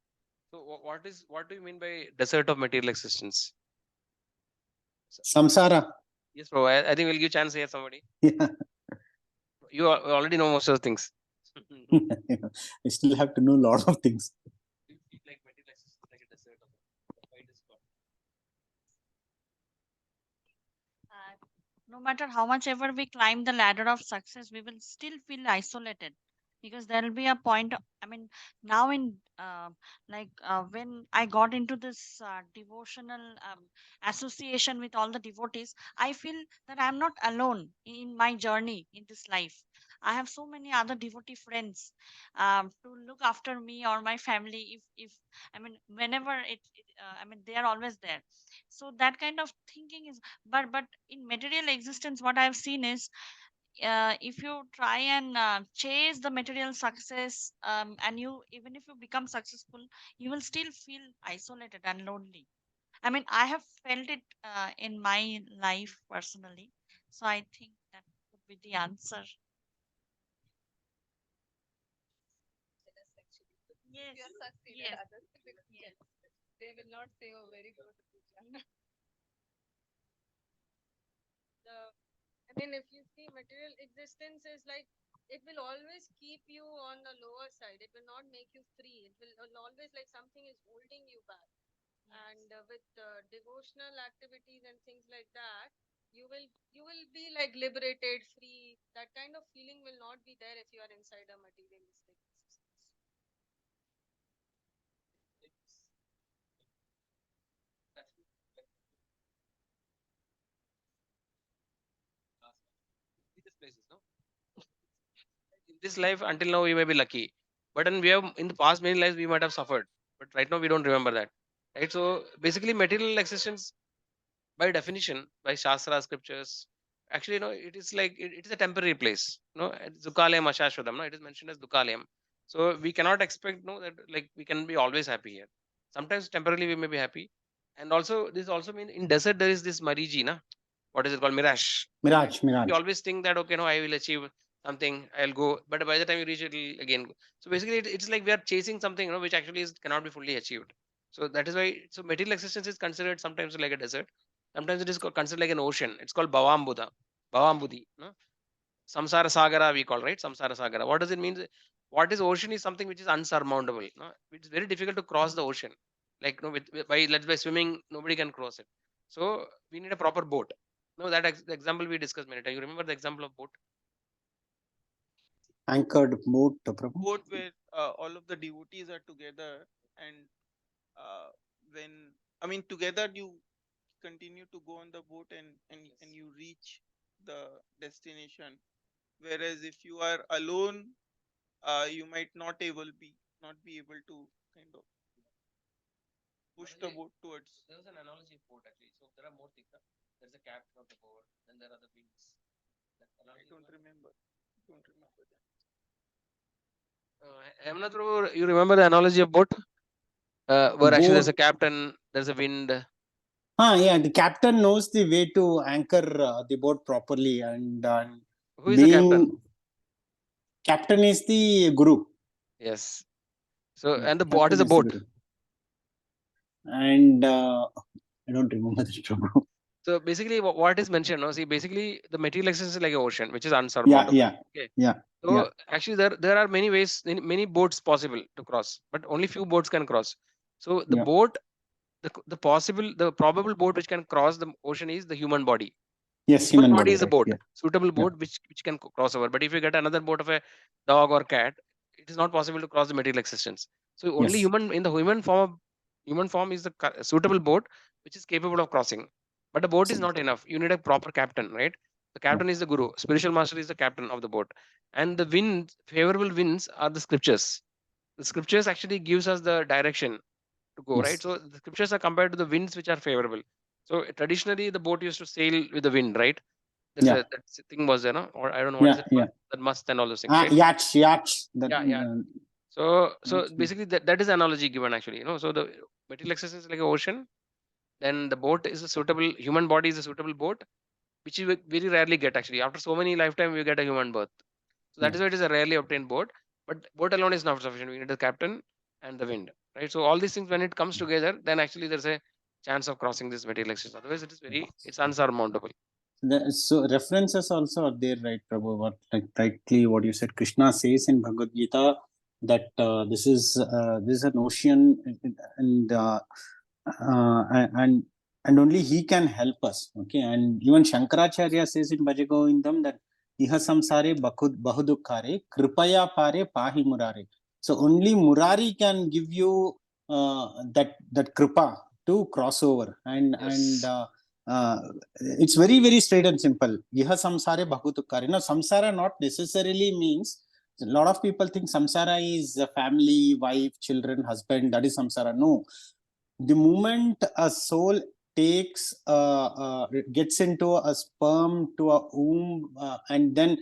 [SPEAKER 1] So what do you mean by desert of material existence?
[SPEAKER 2] Samsara.
[SPEAKER 1] Yes, bro. I think we'll give chance here somebody.
[SPEAKER 2] Yeah.
[SPEAKER 1] You already know most of the things.
[SPEAKER 2] You still have to know a lot of things.
[SPEAKER 1] Like material existence, like a desert of why it is called.
[SPEAKER 5] no matter how much ever we climb the ladder of success, we will still feel isolated, because there will be a point. I mean, now in when I got into this devotional association with all the devotees, I feel that I'm not alone in my journey in this life. I have so many other devotee friends to look after me or my family. If I mean, whenever I mean, they are always there. So that kind of thinking is, but in material existence, what I've seen is, if you try and chase the material success, and you, even if you become successful, you will still feel isolated and lonely. I mean, I have felt it in my life personally. So I think that would be the answer. Yes,
[SPEAKER 6] You are succeeded,
[SPEAKER 5] yes,
[SPEAKER 6] others will become
[SPEAKER 5] yes.
[SPEAKER 6] jealous. They will not say, "Oh, very good, Pooja." The I mean, if you see material existence is like it will always keep you on the lower side. It will not make you free. It will always like something is holding you back. And with devotional activities and things like that, you will be like liberated, free. That kind of feeling will not be there if you are inside a materialistic existence.
[SPEAKER 1] These places, no? In this life, until now, we may be lucky, but then we have in the past many lives we might have suffered, but right now we don't remember that, right? So basically, material existence, by definition, by Shastra scriptures, actually, it is like it is a temporary place. Dukalayam Ashashwadam. No, it is mentioned as Dukalayam. So we cannot expect that like we can be always happy here. Sometimes temporarily we may be happy, and also this also means in desert there is this mariji, na? What is it called? Mirage.
[SPEAKER 2] Mirage,
[SPEAKER 1] You
[SPEAKER 2] mirage.
[SPEAKER 1] always think that okay, no, I will achieve something, I'll go, but by the time you reach it, it'll again go. So basically, it's like we are chasing something, which actually cannot be fully achieved. So that is why. So material existence is considered sometimes like a desert. Sometimes it is considered like an ocean. It's called Bhavambuddha, Bhavambudhi. No? Samsara Sagara we call, right? Samsara Sagara. What does it mean? What is ocean is something which is unsurmountable. No? It's very difficult to cross the ocean. Like by swimming, nobody can cross it. So we need a proper boat. No, that the example we discussed many times. You remember the example of boat?
[SPEAKER 2] Anchored boat, Prabhu.
[SPEAKER 7] Boat where all of the devotees are together, and uh, when I mean together, you continue to go on the boat, and you reach the destination. Whereas if you are alone, you might not be able to kind of push the boat towards.
[SPEAKER 1] There was an analogy of boat actually. So there are more things. There's a captain of the boat, then there are the wings.
[SPEAKER 7] I don't remember. Don't remember that.
[SPEAKER 1] Hemnath Prabhu, you remember the analogy of boat? Where actually there's a
[SPEAKER 2] Boat.
[SPEAKER 1] captain, there's a wind.
[SPEAKER 2] Yeah, the captain knows the way to anchor the boat properly, and
[SPEAKER 1] Who is the captain?
[SPEAKER 2] captain is the guru.
[SPEAKER 1] Yes. So
[SPEAKER 2] Yeah,
[SPEAKER 1] and what is a
[SPEAKER 2] captain the
[SPEAKER 1] boat?
[SPEAKER 2] guru. And I don't remember this, Prabhu.
[SPEAKER 1] So basically, what is mentioned? No, see, basically the material existence is like an ocean, which is
[SPEAKER 2] Yeah,
[SPEAKER 1] unsurmountable.
[SPEAKER 2] yeah,
[SPEAKER 1] Okay.
[SPEAKER 2] yeah.
[SPEAKER 1] So actually, there are many ways, many boats possible to cross, but only few boats can cross. So the
[SPEAKER 2] Yeah.
[SPEAKER 1] boat, the probable boat which can cross the ocean is the human body.
[SPEAKER 2] Yes,
[SPEAKER 1] Human
[SPEAKER 2] human
[SPEAKER 1] body
[SPEAKER 2] body,
[SPEAKER 1] is a
[SPEAKER 2] right?
[SPEAKER 1] boat,
[SPEAKER 2] Yeah.
[SPEAKER 1] suitable
[SPEAKER 2] Yeah.
[SPEAKER 1] boat which can cross over. But if you get another boat of a dog or cat, it is not possible to cross the material existence. So only
[SPEAKER 2] Yes.
[SPEAKER 1] in the human form is the suitable boat which is capable of crossing. But the boat is not enough. You need a proper captain, right? The captain is the guru. Spiritual master is the captain of the boat, and the favorable winds are the scriptures. The scriptures actually gives us the direction to go, right?
[SPEAKER 2] Yes.
[SPEAKER 1] So the scriptures are compared to the winds which are favorable. So traditionally, the boat used to sail with the wind, right? There's
[SPEAKER 2] Yeah.
[SPEAKER 1] a that thing was there, no? Or I don't know what is
[SPEAKER 2] Yeah.
[SPEAKER 1] it
[SPEAKER 2] Yeah.
[SPEAKER 1] called, that must and all those things, right?
[SPEAKER 2] Yachts. That.
[SPEAKER 1] Yeah, yeah. So
[SPEAKER 2] Yachts, yeah.
[SPEAKER 1] basically that is analogy given actually, So the material existence is like an ocean, then the boat is a suitable human body is a suitable boat, which you very rarely get actually. After so many lifetime, we get a human birth. So that
[SPEAKER 2] Yeah.
[SPEAKER 1] is why it is a rarely obtained boat. But boat alone is not sufficient. We need the captain and the wind, right? So all these things when it comes together, then actually there's a chance of crossing this material existence. Otherwise, it's unsurmountable.
[SPEAKER 2] So references also are there, right, Prabhu? What rightly what you said, Krishna says in Bhagavad Gita that this is an ocean, and and only he can help us. Okay, and even Shankaracharya says in Bhajagovindam that iha samsare bahudukkare kripaya pare pahi murare. So only Murari can give you that kripa to cross over, and
[SPEAKER 1] Yes.
[SPEAKER 2] it's very straight and simple. Iha samsare bahudukkare. Now samsara not necessarily means, a lot of people think samsara is a family, wife, children, husband. That is samsara. No, the moment a soul takes gets into a sperm to a womb, and then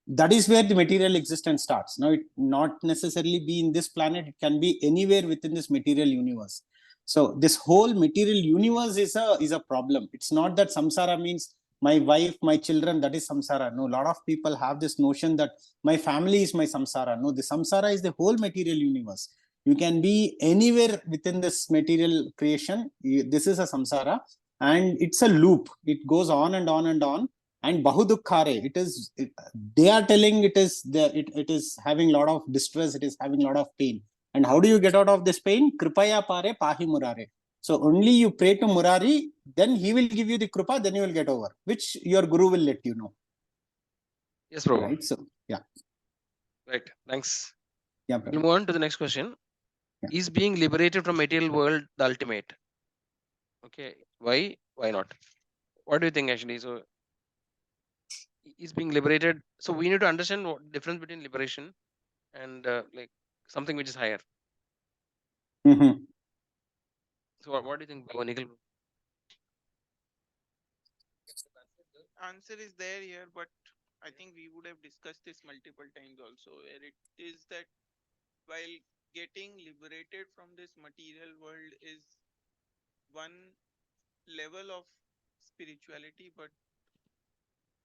[SPEAKER 2] that is where the material existence starts. Now, it not necessarily be in this planet, it can be anywhere within this material universe. So this whole material universe is a problem. It's not that samsara means my wife, my children, that is samsara. No, a lot of people have this notion that my family is my samsara. No, the samsara is the whole material universe. You can be anywhere within this material creation. This is a samsara, and it's a loop. It goes on and on and on. And bahudukkare, they are telling it is having a lot of distress, it is having a lot of pain. And how do you get out of this pain? Kripaya pare pahi murare. So only you pray to Murari, then he will give you the kripa, then you will get over, which your guru will let you know.
[SPEAKER 1] Yes, Prabhu.
[SPEAKER 2] Right. So yeah.
[SPEAKER 1] Right. Thanks.
[SPEAKER 2] Yeah.
[SPEAKER 1] We'll move on to the next question.
[SPEAKER 2] Yeah.
[SPEAKER 1] Is being liberated from material world the ultimate? Okay. Why? Why not? What do you think actually? So is being liberated. So we need to understand what difference between liberation and like something which is higher.
[SPEAKER 2] Mm-hmm.
[SPEAKER 1] So what do you think, Bhagwan Nikhil?
[SPEAKER 7] Answer is there here, but I think we would have discussed this multiple times also, where it is that while getting liberated from this material world is one level of spirituality, but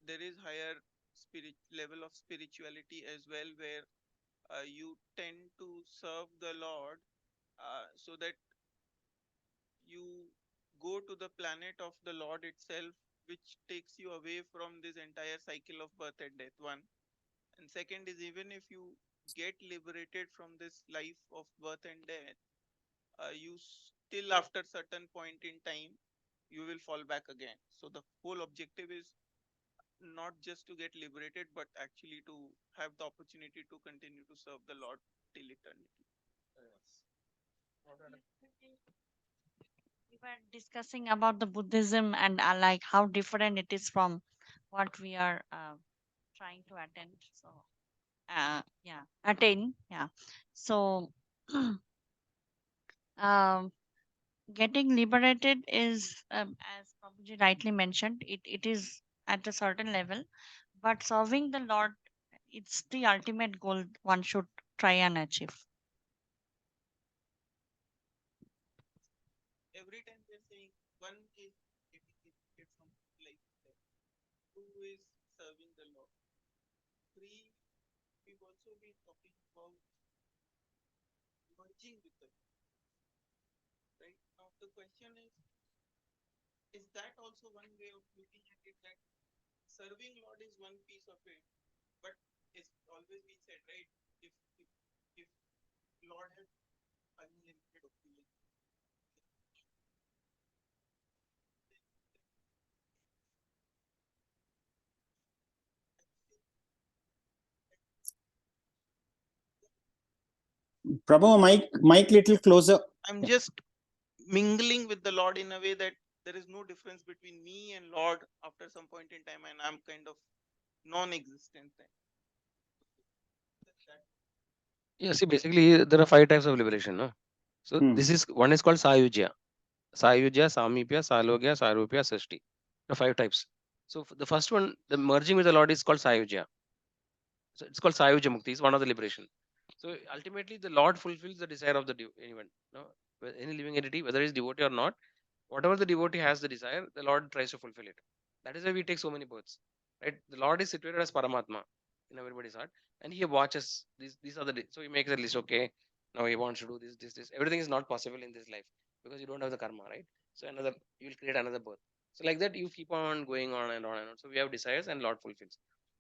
[SPEAKER 7] there is higher spirit level of spirituality as well, where you tend to serve the Lord, so that you go to the planet of the Lord itself, which takes you away from this entire cycle of birth and death. One. And second is, even if you get liberated from this life of birth and death, you still, after certain point in time, you will fall back again. So the whole objective is not just to get liberated, but actually to have the opportunity to continue to serve the Lord till eternity.
[SPEAKER 5] We were discussing about the Buddhism and like how different it is from what we are trying to attend. So, yeah, attain. Yeah. So, um, getting liberated is, as Prabhuji rightly mentioned, it is at a certain level, but serving the Lord, it's the ultimate goal one should try and achieve.
[SPEAKER 7] Every time they're saying one is getting liberated from life, two is serving the Lord, three, we've also been talking about merging with the Lord. Right now, the question is that also one way of looking at it, that serving Lord is one piece of it, but it's always been said, right? If Lord has unlimited opinion,
[SPEAKER 2] Prabhu, mic little closer.
[SPEAKER 7] I'm just mingling with the Lord in a way that there is no difference between me and Lord after some point in time, and I'm kind of non-existent then.
[SPEAKER 1] Yeah, see, basically there are 5 types of liberation. No? So this is one is called Sayujya. Sayujya, Samipya, Salogya, Sarupya, Sashti. There are 5 types. So the first one, the merging with the Lord, is called Sayujya. So it's called Sayujya Mukti. It's one of the liberation. So ultimately, the Lord fulfills the desire of the anyone. No? Any living entity, whether it's devotee or not, whatever the devotee has the desire, the Lord tries to fulfill it. That is why we take so many births. Right? The Lord is situated as Paramatma in everybody's heart, and He watches. These are the so He makes a list. Okay, now He wants to do this. Everything is not possible in this life because you don't have the karma, right? So another, you will create another birth. So like that, you keep on going on and on and on. So we have desires, and Lord fulfills.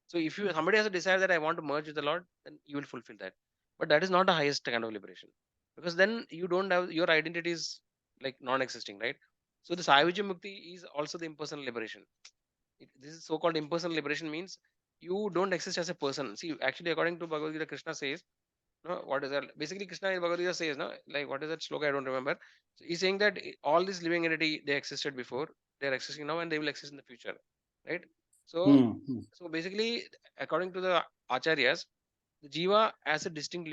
[SPEAKER 1] So if you somebody has a desire that I want to merge with the Lord, then you will fulfill that. But that is not the highest kind of liberation, because then you don't have your identity is like non-existing, right? So the Sayuja Mukti is also the impersonal liberation. This is so-called impersonal liberation means you don't exist as a person. See, actually, according to Bhagavad Gita, Krishna says, no, what is that? Basically, Krishna in Bhagavad Gita says, no, like what is that sloka? I don't remember. So he's saying that all this living entity they existed before, they are existing now, and they will exist in the future, right? So,
[SPEAKER 2] Hmm.
[SPEAKER 1] so basically, according to the acharyas, the jiva has a distinct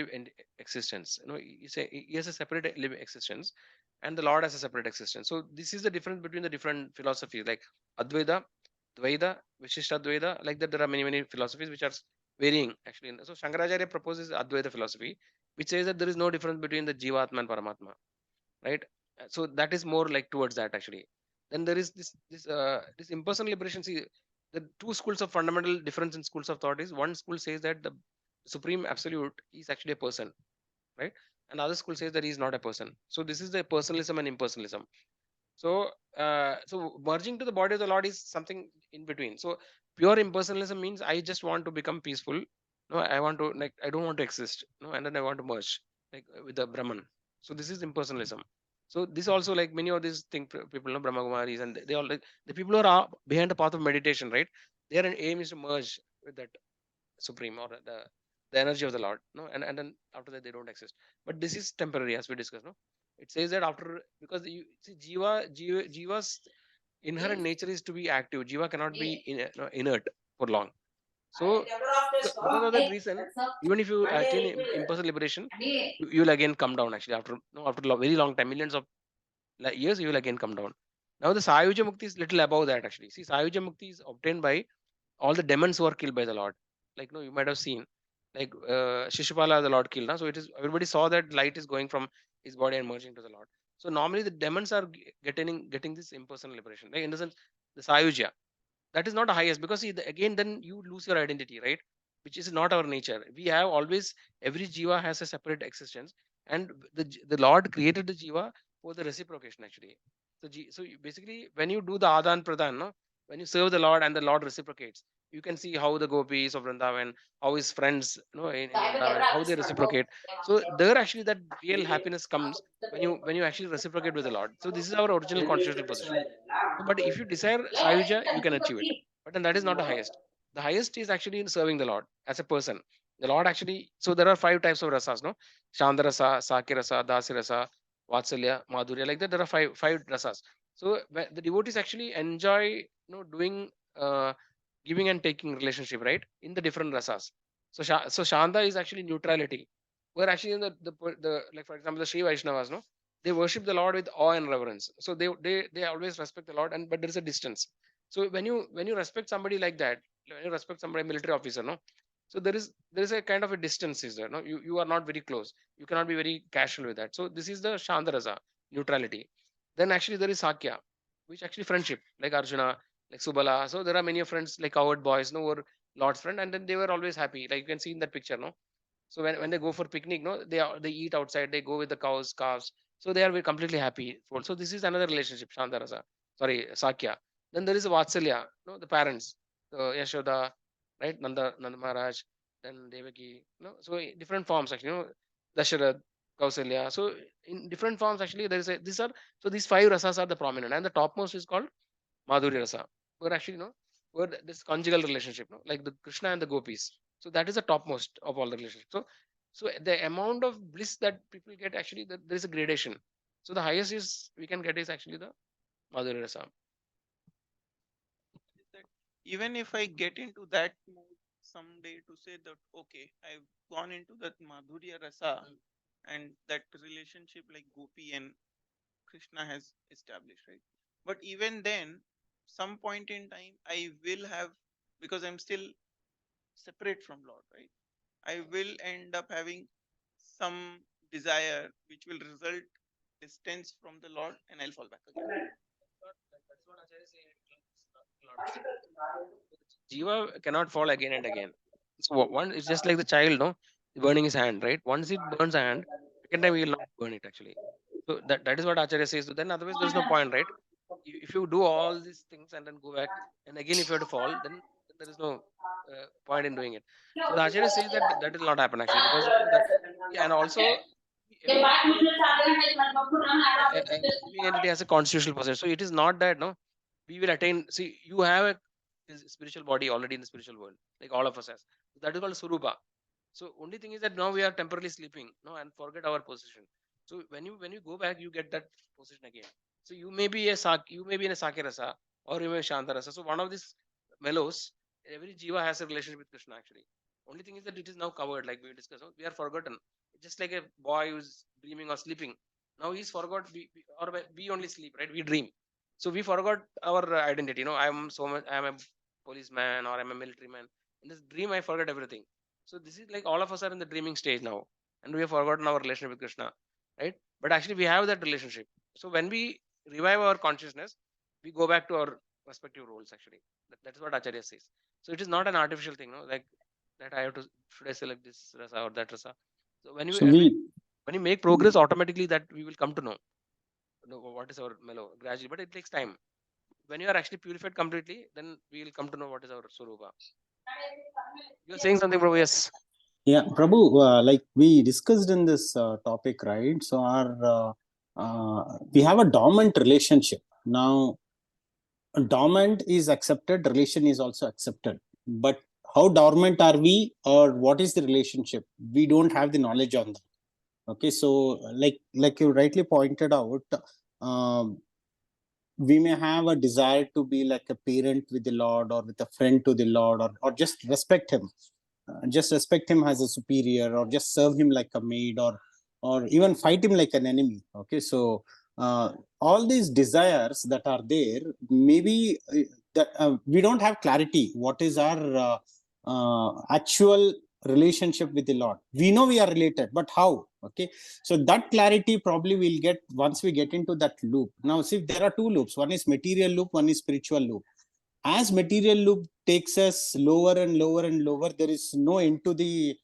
[SPEAKER 1] existence. You say he has a separate living existence, and the Lord has a separate existence. So this is the difference between the different philosophies, like Advaita, Dvaita, Vishishtadvaita. Like that, there are many philosophies which are varying actually. So Shankaracharya proposes Advaita philosophy, which says that there is no difference between the Jivatma and Paramatma, right? So that is more like towards that actually. Then there is this impersonal liberation. See, the two schools of fundamental difference in schools of thought is one school says that the supreme absolute is actually a person, right? And other school says that he is not a person. So this is the personalism and impersonalism. So, so merging to the body of the Lord is something in between. So pure impersonalism means I just want to become peaceful. No, I want to like I don't want to exist. No, and then I want to merge like with the Brahman. So this is impersonalism. So this also like many of these people, know Brahma Kumaris, and they all like the people who are behind the path of meditation, right? Their aim is to merge with that supreme or the energy of the Lord. No, and then after that they don't exist. But this is temporary, as we discussed. No, it says that after because you see Jiva's inherent nature is to be active. Jiva cannot be no, inert for long. So because of that reason, even if you attain impersonal liberation, you will again come down actually after no after very long time, millions of years, you will again come down. Now the Sayuja Mukti is little above that actually. See, Sayuja Mukti is obtained by all the demons who are killed by the Lord. Like no, you might have seen, like Shishupala the Lord killed. Na? So it is everybody saw that light is going from his body and merging to the Lord. So normally the demons are getting this impersonal liberation. Like in the sense, the Sayuja, that is not the highest because see again then you lose your identity, right? Which is not our nature. We have always every jiva has a separate existence, and the Lord created the jiva for the reciprocation actually. So basically when you do the adan pradan, no, when you serve the Lord and the Lord reciprocates, you can see how the gopis of Vrindavan, how his friends, in Vrindavan, how they reciprocate. So there actually that real happiness comes when you actually reciprocate with the Lord. So this is our original consciousness position. So, but if you desire Sayuja, you can achieve it. But then that is not the highest. The highest is actually in serving the Lord as a person. The Lord actually, so there are 5 types of rasas, no? Shandarasa, Sakirasa, Dasirasa, Vatsalya, Madhurya, like that. There are five rasas. So the devotees actually enjoy, doing giving and taking relationship, right? In the different rasas. So so Shanda is actually neutrality. Where actually in the like for example the Sri Vaishnavas, no, they worship the Lord with awe and reverence. So they always respect the Lord, and but there is a distance. So when you respect somebody like that, when you respect somebody military officer, no, so there is a kind of a distance is there. No, you are not very close. You cannot be very casual with that. So this is the Shandarasa, neutrality. Then actually there is Sakya, which actually friendship, like Arjuna, like Subala. So there are many friends like coward boys, no, were Lord's friend, and then they were always happy. Like you can see in that picture, no. So when they go for picnic, no, they eat outside. They go with the cows, calves. So they are very completely happy. So this is another relationship, Shantarasa. Sorry, Sakya. Then there is a Vatsalya, no, the parents, the Yashoda, right, Nanda Maharaj, then Devaki, So different forms actually, Dasharad, Kausalya. So in different forms actually there is a these are so these 5 rasas are the prominent, and the topmost is called Madhurya Rasa, where actually, where this conjugal relationship, like the Krishna and the gopis. So that is the topmost of all the relationships. So the amount of bliss that people get actually, there is a gradation. So the highest is we can get is actually the Madhurya Rasa.
[SPEAKER 7] That even if I get into that mood someday to say that okay, I've gone into that Madhurya Rasa and that relationship like Gopi and Krishna has established, right? But even then, some point in time, I will have, because I'm still separate from Lord, right? I will end up having some desire which will result distance from the Lord, and I'll fall back again.
[SPEAKER 1] That's what Acharya say. Jiva cannot fall again and again. So one is just like the child, no, burning his hand, right? Once it burns a hand, second time he will not burn it actually. So that is what Acharya says. So then otherwise there is no point, right? If you do all these things and then go back, and again if you have to fall, then there is no point in doing it. So the Acharya says that that will not happen actually because that, yeah, and also living entity has a constitutional possession. So it is not that no, we will attain. See, you have a spiritual body already in the spiritual world, like all of us has. That is called Surupa. So only thing is that now we are temporarily sleeping, no, and forget our position. So when you go back, you get that position again. So you may be you may be in a Sakirasa or you may be Shantarasa. So one of these mellows, every jiva has a relationship with Krishna actually. Only thing is that it is now covered, like we discussed. We are forgotten. Just like a boy who's dreaming or sleeping. Now he's forgot we only sleep, right? We dream. So we forgot our identity. You know, I'm so much. I'm a policeman or I'm a military man. In this dream, I forget everything. So this is like all of us are in the dreaming stage now, and we have forgotten our relationship with Krishna, right? But actually, we have that relationship. So when we revive our consciousness, we go back to our respective roles. Actually, that is what Acharya says. So it is not an artificial thing, no? Like that I have to should I select this rasa or that rasa. So
[SPEAKER 2] So we
[SPEAKER 1] when you make progress, automatically that we will come to know what is our mellow gradually, but it takes time. When you are actually purified completely, then we will come to know what is our surupa. You're saying something, bro? Yes.
[SPEAKER 2] Yeah, Prabhu, like we discussed in this topic, right? So we have a dormant relationship. Now, dormant is accepted, relation is also accepted. But how dormant are we, or what is the relationship? We don't have the knowledge on that. Okay, so like you rightly pointed out, um, we may have a desire to be like a parent with the Lord or with a friend to the Lord, or just respect him. Just respect him as a superior, or just serve him like a maid, or even fight him like an enemy. Okay, so all these desires that are there, maybe that we don't have clarity what is our actual relationship with the Lord. We know we are related, but how? Okay, so that clarity probably we'll get once we get into that loop. Now see, there are two loops. One is material loop, one is spiritual loop. As material loop takes us lower and lower and lower, there is no end to the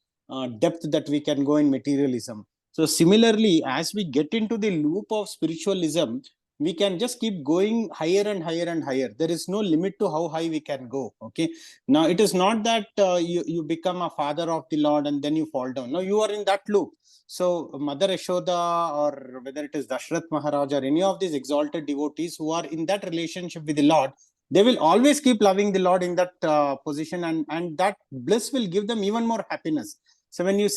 [SPEAKER 2] depth that we can go in materialism. So similarly, as we get into the loop of spiritualism, we can just keep going higher and higher and higher. There is no limit to how high we can go. Okay, now it is not that you become a father of the Lord and then you fall down. No, you are in that loop. So Mother Yashoda, or whether it is Dashrath Maharaj, or any of these exalted devotees who are in that relationship with the Lord, they will always keep loving the Lord in that position, and that bliss will give them even more happiness. So when you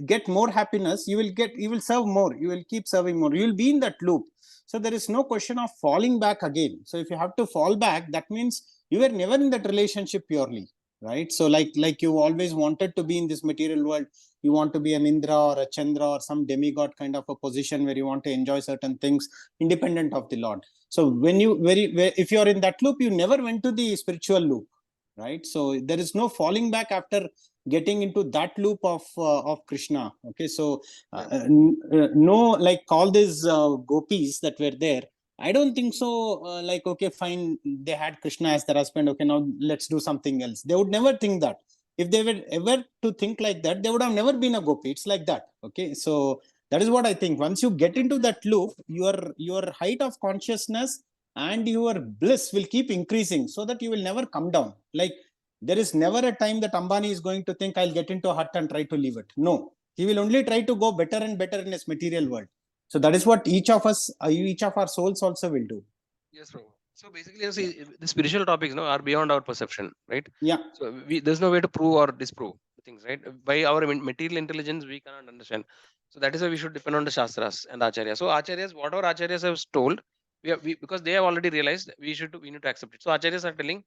[SPEAKER 2] get more happiness, you will serve more, you will keep serving more, you will be in that loop. So there is no question of falling back again. So if you have to fall back, that means you were never in that relationship purely, right? So like you always wanted to be in this material world, you want to be an Indra or a Chandra or some demigod kind of a position where you want to enjoy certain things independent of the Lord. So when if you are in that loop, you never went to the spiritual loop, right? So there is no falling back after getting into that loop of Krishna. Okay, so no, like all these gopis that were there, I don't think so. Like, okay, fine, they had Krishna as their husband. Okay, now let's do something else. They would never think that. If they were ever to think like that, they would have never been a gopi. It's like that. Okay, so that is what I think. Once you get into that loop, your height of consciousness and your bliss will keep increasing, so that you will never come down. Like, there is never a time that Ambani is going to think, I'll get into a hut and try to leave it. No, he will only try to go better and better in his material world. So that is what each of us, each of our souls also will do.
[SPEAKER 1] Yes, bro. So basically, you see, the spiritual topics, no, are beyond our perception, right?
[SPEAKER 2] Yeah.
[SPEAKER 1] So there's no way to prove or disprove the things, right? By our material intelligence, we cannot understand. So that is why we should depend on the shastras and acharyas. So acharyas, whatever acharyas have told, because they have already realized we need to accept it. So acharyas are telling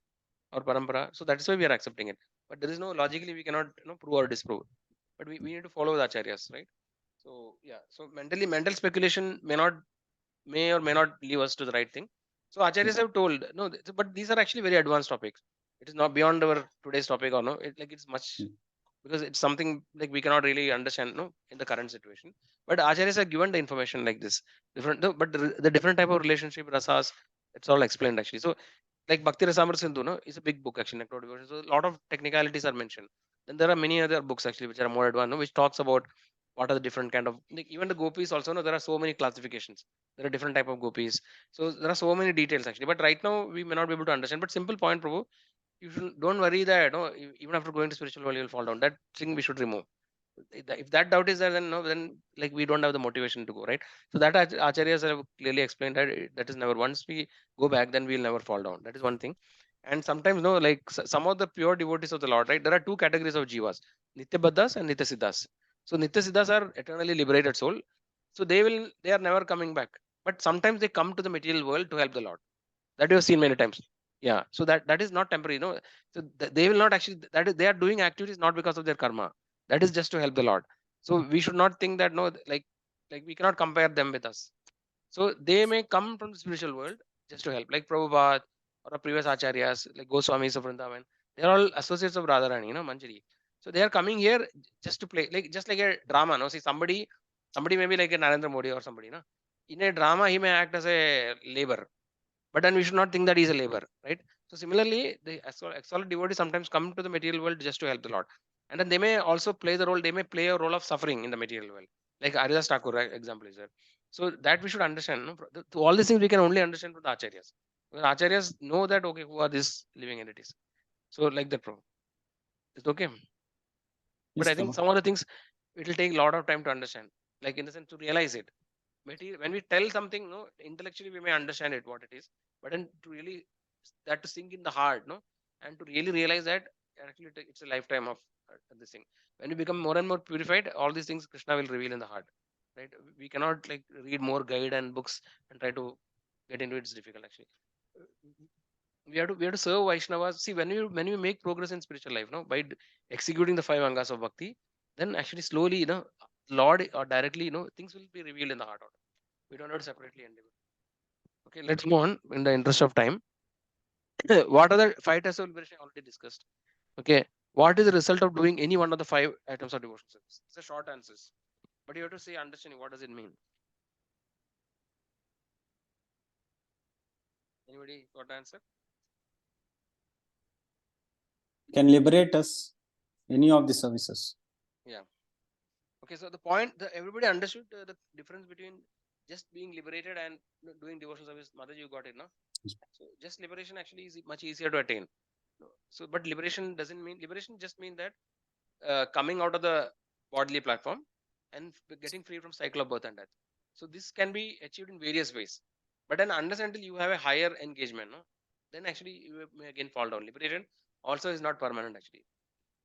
[SPEAKER 1] our parampara. So that is why we are accepting it. But there is no logically we cannot prove or disprove. But we need to follow the acharyas, right? So yeah. So mental speculation may or may not lead us to the right thing. So acharyas have told no, but these are actually very advanced topics. It is not beyond our today's topic or no. It's much because it's something like we cannot really understand no in the current situation. But acharyas are given the information like this different, no, but the different type of relationship rasas, it's all explained actually. So like Bhakti Rasamrita Sindhu, no, is a big book actually. So a lot of technicalities are mentioned. Then there are many other books actually which are more advanced, no, which talks about what are the different kind of like even the gopis also. No, there are so many classifications. There are different type of gopis. So there are so many details actually. But right now we may not be able to understand. But simple point, Prabhu, don't worry that no, even after going to spiritual world, you will fall down. That thing we should remove. If that doubt is there, then no, then like we don't have the motivation to go, right? So that acharyas have clearly explained that that is never, once we go back, then we'll never fall down. That is one thing. And sometimes no, like some of the pure devotees of the Lord, right? There are two categories of jivas, Nitya Baddhas and Nitya Siddhas. So Nitya Siddhas are eternally liberated soul. So they are never coming back. But sometimes they come to the material world to help the Lord. That you have seen many times. Yeah. So that is not temporary. No. So they will not actually, that is, they are doing activities not because of their karma. That is just to help the Lord. So we should not think that no, like we cannot compare them with us. So they may come from the spiritual world just to help, like Prabhupada or a previous acharyas, like Goswamis of Vrindavan. They are all associates of Radharani, Manjari. So they are coming here just to play, like just like a drama. No, see somebody may be like a Narendra Modi or somebody. No, in a drama he may act as a labor, but then we should not think that he is a labor, right? So similarly, the exalted devotees sometimes come to the material world just to help the Lord, and then they may also play the role. They may play a role of suffering in the material world, like Haridas Thakur example is there. So that we should understand. No? All these things we can only understand from the acharyas. Because acharyas know that okay, who are these living entities. So like that, it's okay. But
[SPEAKER 2] Yes,
[SPEAKER 1] I think
[SPEAKER 2] Prabhu.
[SPEAKER 1] some of the things it will take a lot of time to understand, like in the sense to realize it. When we tell something, no, intellectually we may understand it what it is, but then to really that to sink in the heart, no, and to really realize that actually it's a lifetime of this thing. When we become more and more purified, all these things Krishna will reveal in the heart, right? We cannot like read more guide and books and try to get into it. It's difficult actually. We have to serve Vaishnavas. See, when you make progress in spiritual life, no, by executing the 5 angas of bhakti, then actually slowly, Lord or directly, things will be revealed in the heart. We don't have to separately endeavor. Okay, let's move on in the interest of time. What are the 5 tests of liberation I already discussed? Okay, what is the result of doing any one of the 5 items of devotional service? It's a short answers, but you have to say understanding what does it mean. Anybody got the answer?
[SPEAKER 2] Can liberate us any of the services.
[SPEAKER 1] Yeah. Okay, so the point that everybody understood the difference between just being liberated and doing devotional service. Mother, you got it, no? So just liberation actually is much easier to attain. So, but liberation doesn't mean liberation. Just mean that coming out of the bodily platform and getting free from cycle of birth and death. So this can be achieved in various ways. But then unless until you have a higher engagement, no, then actually you may again fall down. Liberation also is not permanent actually,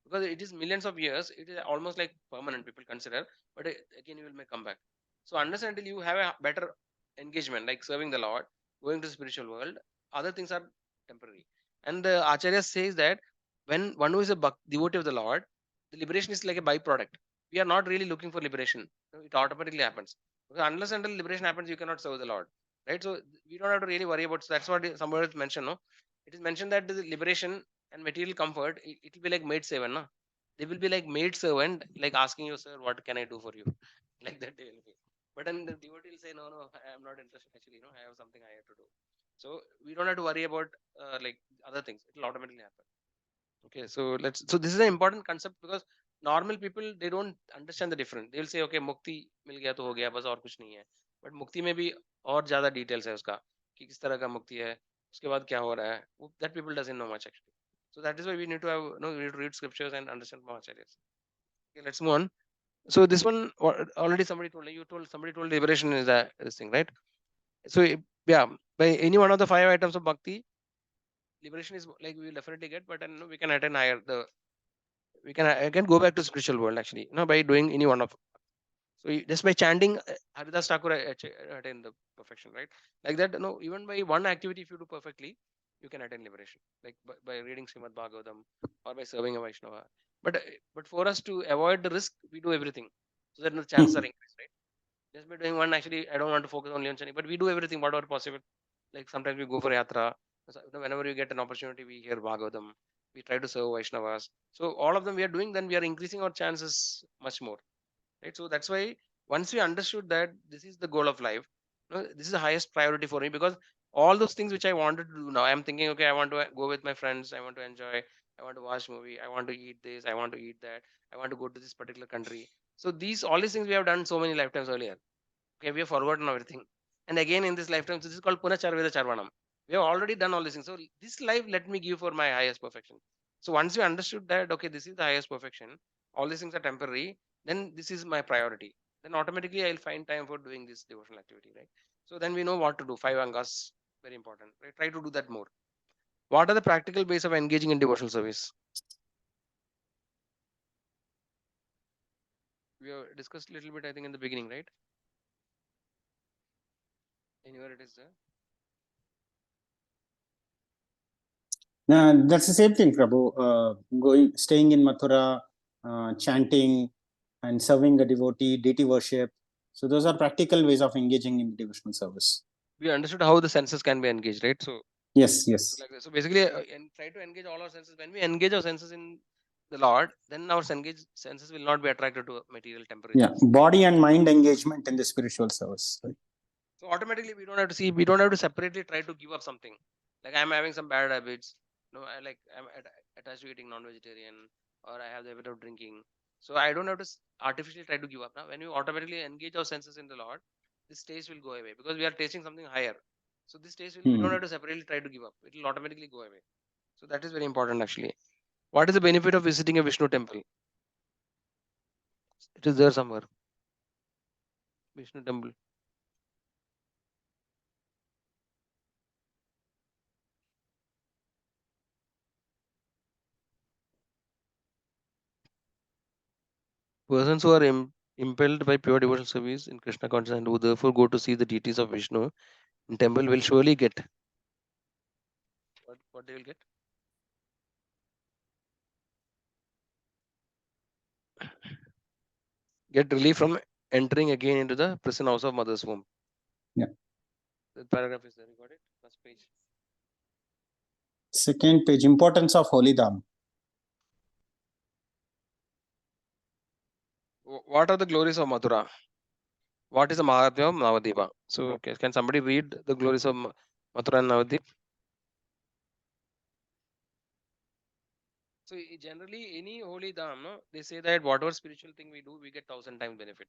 [SPEAKER 1] because it is millions of years. It is almost like permanent. People consider, but again you will may come back. So unless until you have a better engagement, like serving the Lord, going to the spiritual world, other things are temporary. And the Acharya says that when one who is a devotee of the Lord, the liberation is like a byproduct. We are not really looking for liberation. It automatically happens. Because unless until liberation happens, you cannot serve the Lord. Right. So we don't have to really worry about. So that's what somewhere is mentioned. No, it is mentioned that the liberation and material comfort, it will be like maid servant. No? They will be like maid servant, like asking you, sir, what can I do for you? Like that they will be. But then the devotee will say, no, no, I am not interested. Actually, I have something I have to do. So we don't have to worry about like other things. It will automatically happen. Okay, so so this is an important concept because normal people, they don't understand the difference. They will say, okay, mukti मिल गया तो हो गया बस और कुछ नहीं है. But mukti में भी और ज़्यादा details है उसका कि किस तरह का मुक्ति है, उसके बाद क्या हो रहा है. That people doesn't know much actually. So that is why we need to have, we need to read scriptures and understand more acharyas. Okay, let's move on. So this one already somebody told you told somebody told liberation is this thing, right? So yeah, by any one of the 5 items of bhakti, liberation is like we will definitely get, but then we can attain higher the we can again go back to spiritual world actually, by doing any one of. So just by chanting Haridas Thakur attain the perfection, right? Like that, even by one activity, if you do perfectly, you can attain liberation, like by reading Srimad Bhagavatam or by serving a Vaishnava. But for us to avoid the risk, we do everything so that the chances are increased, right? Just by doing one, actually, I don't want to focus only on chanting, but we do everything whatever possible. Like sometimes we go for yatra. So, whenever we get an opportunity, we hear Bhagavatam. We try to serve Vaishnavas. So all of them we are doing, then we are increasing our chances much more, right? So that's why once we understood that this is the goal of life, this is the highest priority for me, because all those things which I wanted to do now, I'm thinking, okay, I want to go with my friends, I want to enjoy, I want to watch movie, I want to eat this, I want to eat that, I want to go to this particular country. So all these things we have done so many lifetimes earlier. Okay, we have forgotten everything. And again in this lifetime, so this is called Punacharveda Charvanam. We have already done all these things. So this life, let me give for my highest perfection. So once we understood that, okay, this is the highest perfection, all these things are temporary, then this is my priority. Then automatically I'll find time for doing this devotional activity, right? So then we know what to do. 5 Angas, very important, right? Try to do that more. What are the practical ways of engaging in devotional service? We have discussed a little bit, I think, in the beginning, right? Anywhere it is there.
[SPEAKER 2] That's the same thing, Prabhu. Staying in Mathura, chanting, and serving a devotee, deity worship. So those are practical ways of engaging in devotional service.
[SPEAKER 1] We understood how the senses can be engaged, right? So
[SPEAKER 2] Yes, yes.
[SPEAKER 1] like that. So basically, and try to engage all our senses. When we engage our senses in the Lord, then our senses will not be attracted to material temporary.
[SPEAKER 2] Yeah, body and mind engagement in the spiritual service. Right?
[SPEAKER 1] So automatically, we don't have to see. We don't have to separately try to give up something. Like I'm having some bad habits. No, I'm attached to eating non-vegetarian, or I have the habit of drinking. So I don't have to artificially try to give up. Now, when you automatically engage our senses in the Lord, this taste will go away because we are tasting something higher. So this taste will we don't have to separately try to give up. It will automatically go away. So that is very important actually. What is the benefit of visiting a Vishnu temple? It is there somewhere. Vishnu temple. Persons who are impelled by pure devotional service in Krishna consciousness and who therefore go to see the deities of Vishnu in temple will surely get. What they will get? Get relief from entering again into the prison house of mother's womb.
[SPEAKER 2] Yeah.
[SPEAKER 1] The paragraph is there. You got it? First page.
[SPEAKER 2] Second page, importance of Holy Dham.
[SPEAKER 1] What are the glories of Mathura? What is the Mahatmya of Navadvipa? So, okay, can somebody read the glories of Mathura and Navadvip? So generally, any holy dham, no, they say that whatever spiritual thing we do, we get 1,000 times benefit.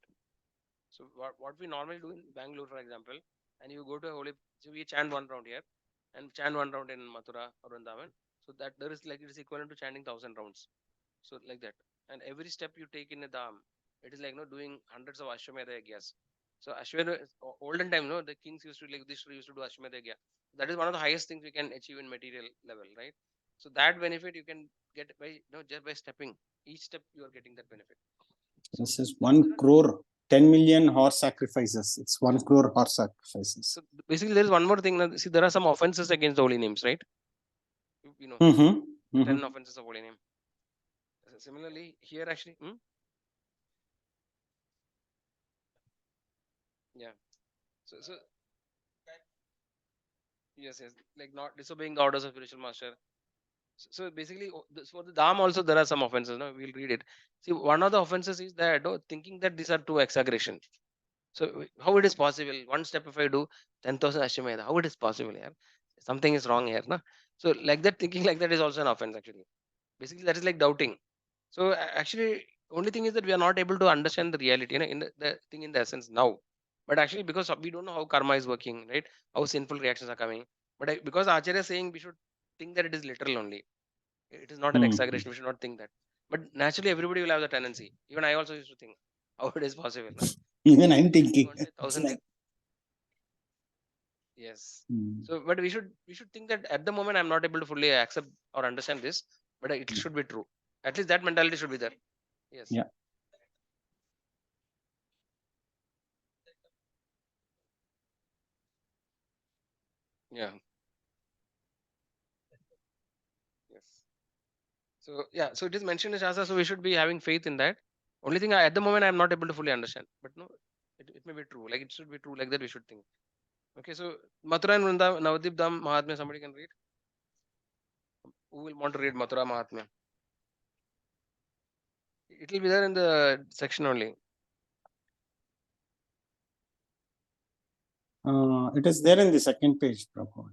[SPEAKER 1] So what we normally do in Bangalore, for example, and you go to a holy, so we chant one round here, and chant one round in Mathura or Vrindavan. So that there is like it is equivalent to chanting 1,000 rounds. So like that, and every step you take in a dham, it is like doing hundreds of Ashwamedha yagyas. So Ashwamedha, olden time, the kings used to used to do Ashwamedha yagya. That is one of the highest things we can achieve in material level, right? So that benefit you can get by just by stepping. Each step you are getting that benefit.
[SPEAKER 2] This is 1 crore, 10 million horse sacrifices. It's 1 crore horse sacrifices.
[SPEAKER 1] So basically, there is one more thing. See, there are some offenses against the holy names, right? 10 offenses of holy name. Similarly, here actually, yeah. So yes, like not disobeying the orders of spiritual master. So basically, for the Dham also there are some offenses. No, we'll read it. See, one of the offenses is that thinking that these are two exaggeration. So how it is possible? One step if I do 10,000 Ashwamedha, how it is possible here? Something is wrong here, no? So like that, thinking like that is also an offense actually. Basically, that is like doubting. So actually, only thing is that we are not able to understand the reality, in the thing in the essence now. But actually, because we don't know how karma is working, right? How sinful reactions are coming. But because Acharya is saying we should think that it is literal only. It is not an exaggeration. We should not think that. But naturally, everybody will have the tendency. Even I also used to think how it is possible. No?
[SPEAKER 2] Even I'm thinking.
[SPEAKER 1] Yes. So, but we should think that at the moment I'm not able to fully accept or understand this, but it should be true. At least that mentality should be there. Yes.
[SPEAKER 2] Yeah.
[SPEAKER 1] Yeah. Yes. So yeah, so it is mentioned in Shastra, so we should be having faith in that. Only thing at the moment I am not able to fully understand, but no, it may be true. Like it should be true, like that we should think. Okay, so Mathura and Vrindavan, Navadvip Dham Mahatmya, somebody can read. Who will want to read Mathura Mahatmya? It will be there in the section only.
[SPEAKER 2] It is there in the second page, Prabhu.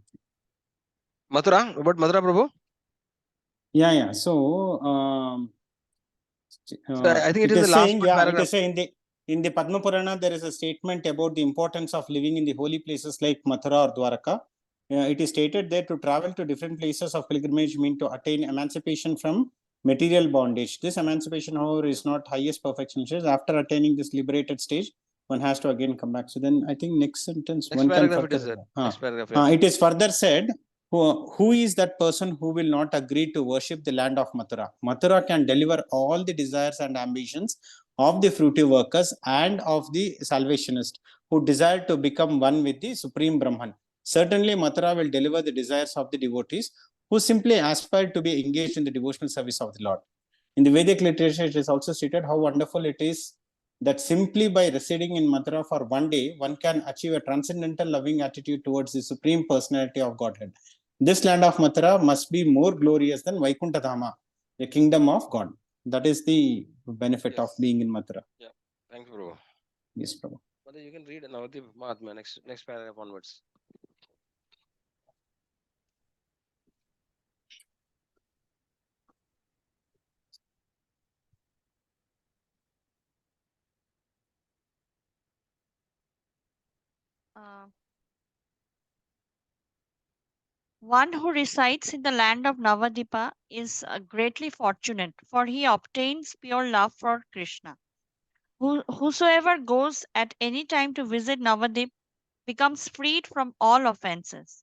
[SPEAKER 1] Mathura, about Mathura, Prabhu?
[SPEAKER 2] Yeah. So,
[SPEAKER 1] I think it is the last
[SPEAKER 2] saying,
[SPEAKER 1] paragraph.
[SPEAKER 2] It is saying in the Padma Purana, there is a statement about the importance of living in the holy places like Mathura or Dwaraka. It is stated there to travel to different places of pilgrimage mean to attain emancipation from material bondage. This emancipation, however, is not highest perfection stage. After attaining this liberated stage, one has to again come back. So then I think next sentence
[SPEAKER 1] Next
[SPEAKER 2] one can
[SPEAKER 1] paragraph it is
[SPEAKER 2] further.
[SPEAKER 1] there. Next paragraph. Yeah.
[SPEAKER 2] It is further said, who is that person who will not agree to worship the land of Mathura? Mathura can deliver all the desires and ambitions of the fruitive workers and of the salvationists who desire to become one with the Supreme Brahman. Certainly, Mathura will deliver the desires of the devotees who simply aspire to be engaged in the devotional service of the Lord. In the Vedic literature, it is also stated how wonderful it is that simply by residing in Mathura for one day, one can achieve a transcendental loving attitude towards the Supreme Personality of Godhead. This land of Mathura must be more glorious than Vaikuntha Dhama, the kingdom of God. That is the benefit of being in Mathura.
[SPEAKER 1] Yeah. Thank you, Prabhu.
[SPEAKER 2] Yes, Prabhu.
[SPEAKER 1] Mother, you can read Navadip Mahatma, next paragraph onwards.
[SPEAKER 5] Uh, One who resides in the land of Navadipa is greatly fortunate, for he obtains pure love for Krishna. Whosoever goes at any time to visit Navadip becomes freed from all offenses.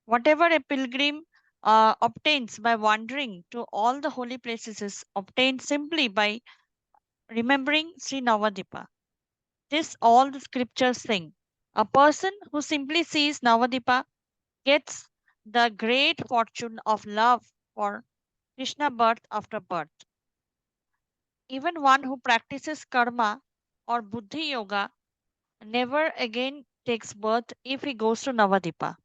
[SPEAKER 5] Whatever a pilgrim obtains by wandering to all the holy places is obtained simply by remembering Sri Navadipa. This all the scriptures sing. A person who simply sees Navadipa gets the great fortune of love for Krishna birth after birth. Even one who practices karma or buddhi yoga never again takes birth if he goes to Navadipa.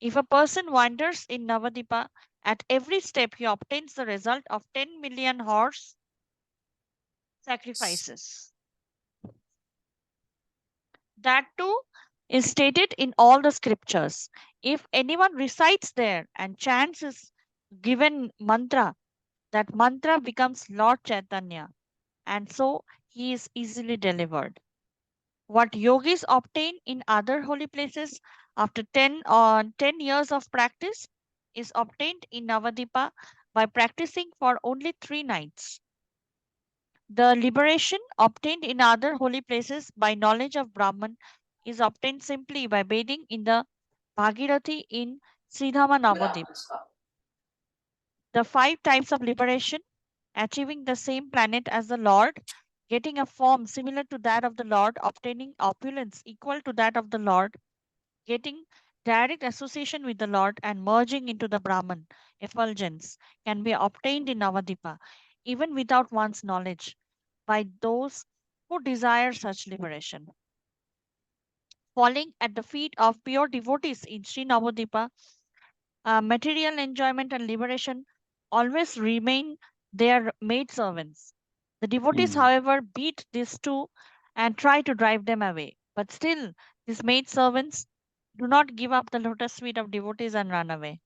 [SPEAKER 5] If a person wanders in Navadipa, at every step he obtains the result of 10 million horse sacrifices. That too is stated in all the scriptures. If anyone recites there and chants his given mantra, that mantra becomes Lord Chaitanya, and so he is easily delivered. What yogis obtain in other holy places after 10 years of practice is obtained in Navadipa by practicing for only 3 nights. The liberation obtained in other holy places by knowledge of Brahman is obtained simply by bathing in the Bhagirathi in Sridhama Navadip. The 5 types of liberation, achieving the same planet as the Lord, getting a form similar to that of the Lord, obtaining opulence equal to that of the Lord, getting direct association with the Lord, and merging into the Brahman, effulgence, can be obtained in Navadipa, even without one's knowledge, by those who desire such liberation. Falling at the feet of pure devotees in Sri Navadipa, material enjoyment and liberation always remain their maidservants. The devotees, however, beat these two and try to drive them away. But still, these maidservants do not give up the lotus feet of devotees and run away.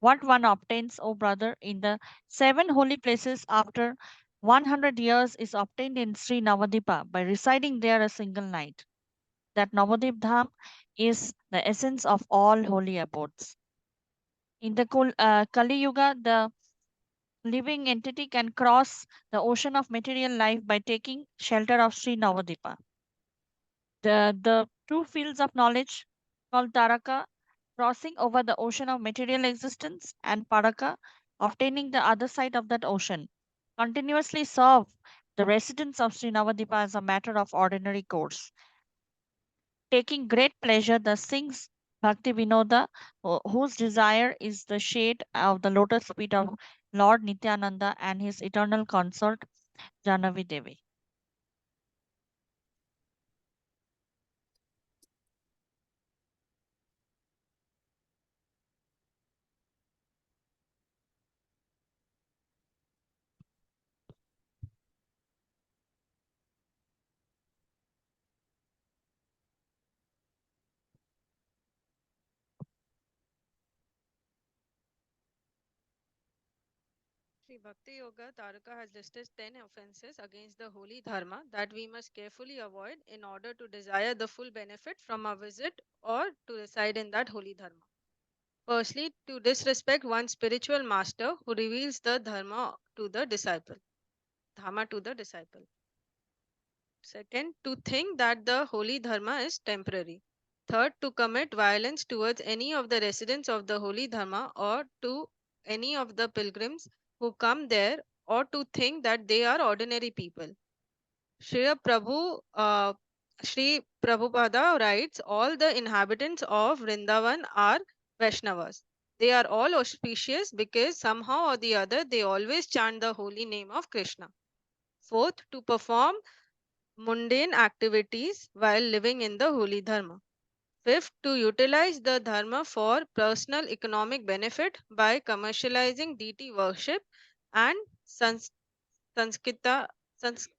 [SPEAKER 5] What one obtains, O brother, in the 7 holy places after 100 years is obtained in Sri Navadipa by residing there a single night. That Navadip Dham is the essence of all holy abodes. In the Kali Yuga, the living entity can cross the ocean of material life by taking shelter of Sri Navadipa. The two fields of knowledge called Taraka, crossing over the ocean of material existence, and Paraka, obtaining the other side of that ocean, continuously serve the residents of Sri Navadipa as a matter of ordinary course. Taking great pleasure, thus sings Bhakti Vinoda, whose desire is the shade of the lotus feet of Lord Nityananda and his eternal consort Janavi Devi.
[SPEAKER 6] Sri Bhakti Yoga Taraka has listed 10 offenses against the holy dharma that we must carefully avoid in order to desire the full benefit from our visit or to reside in that holy dharma.
[SPEAKER 8] Firstly, to disrespect one spiritual master who reveals the dharma to the disciple, dharma to the disciple. Second, to think that the holy dharma is temporary. Third, to commit violence towards any of the residents of the holy dharma or to any of the pilgrims who come there, or to think that they are ordinary people. Sri Prabhupada writes, all the inhabitants of Vrindavan are Vaishnavas. They are all auspicious because somehow or the other they always chant the holy name of Krishna. Fourth, to perform mundane activities while living in the holy dharma. Fifth, to utilize the dharma for personal economic benefit by commercializing deity worship and sanskita, sans,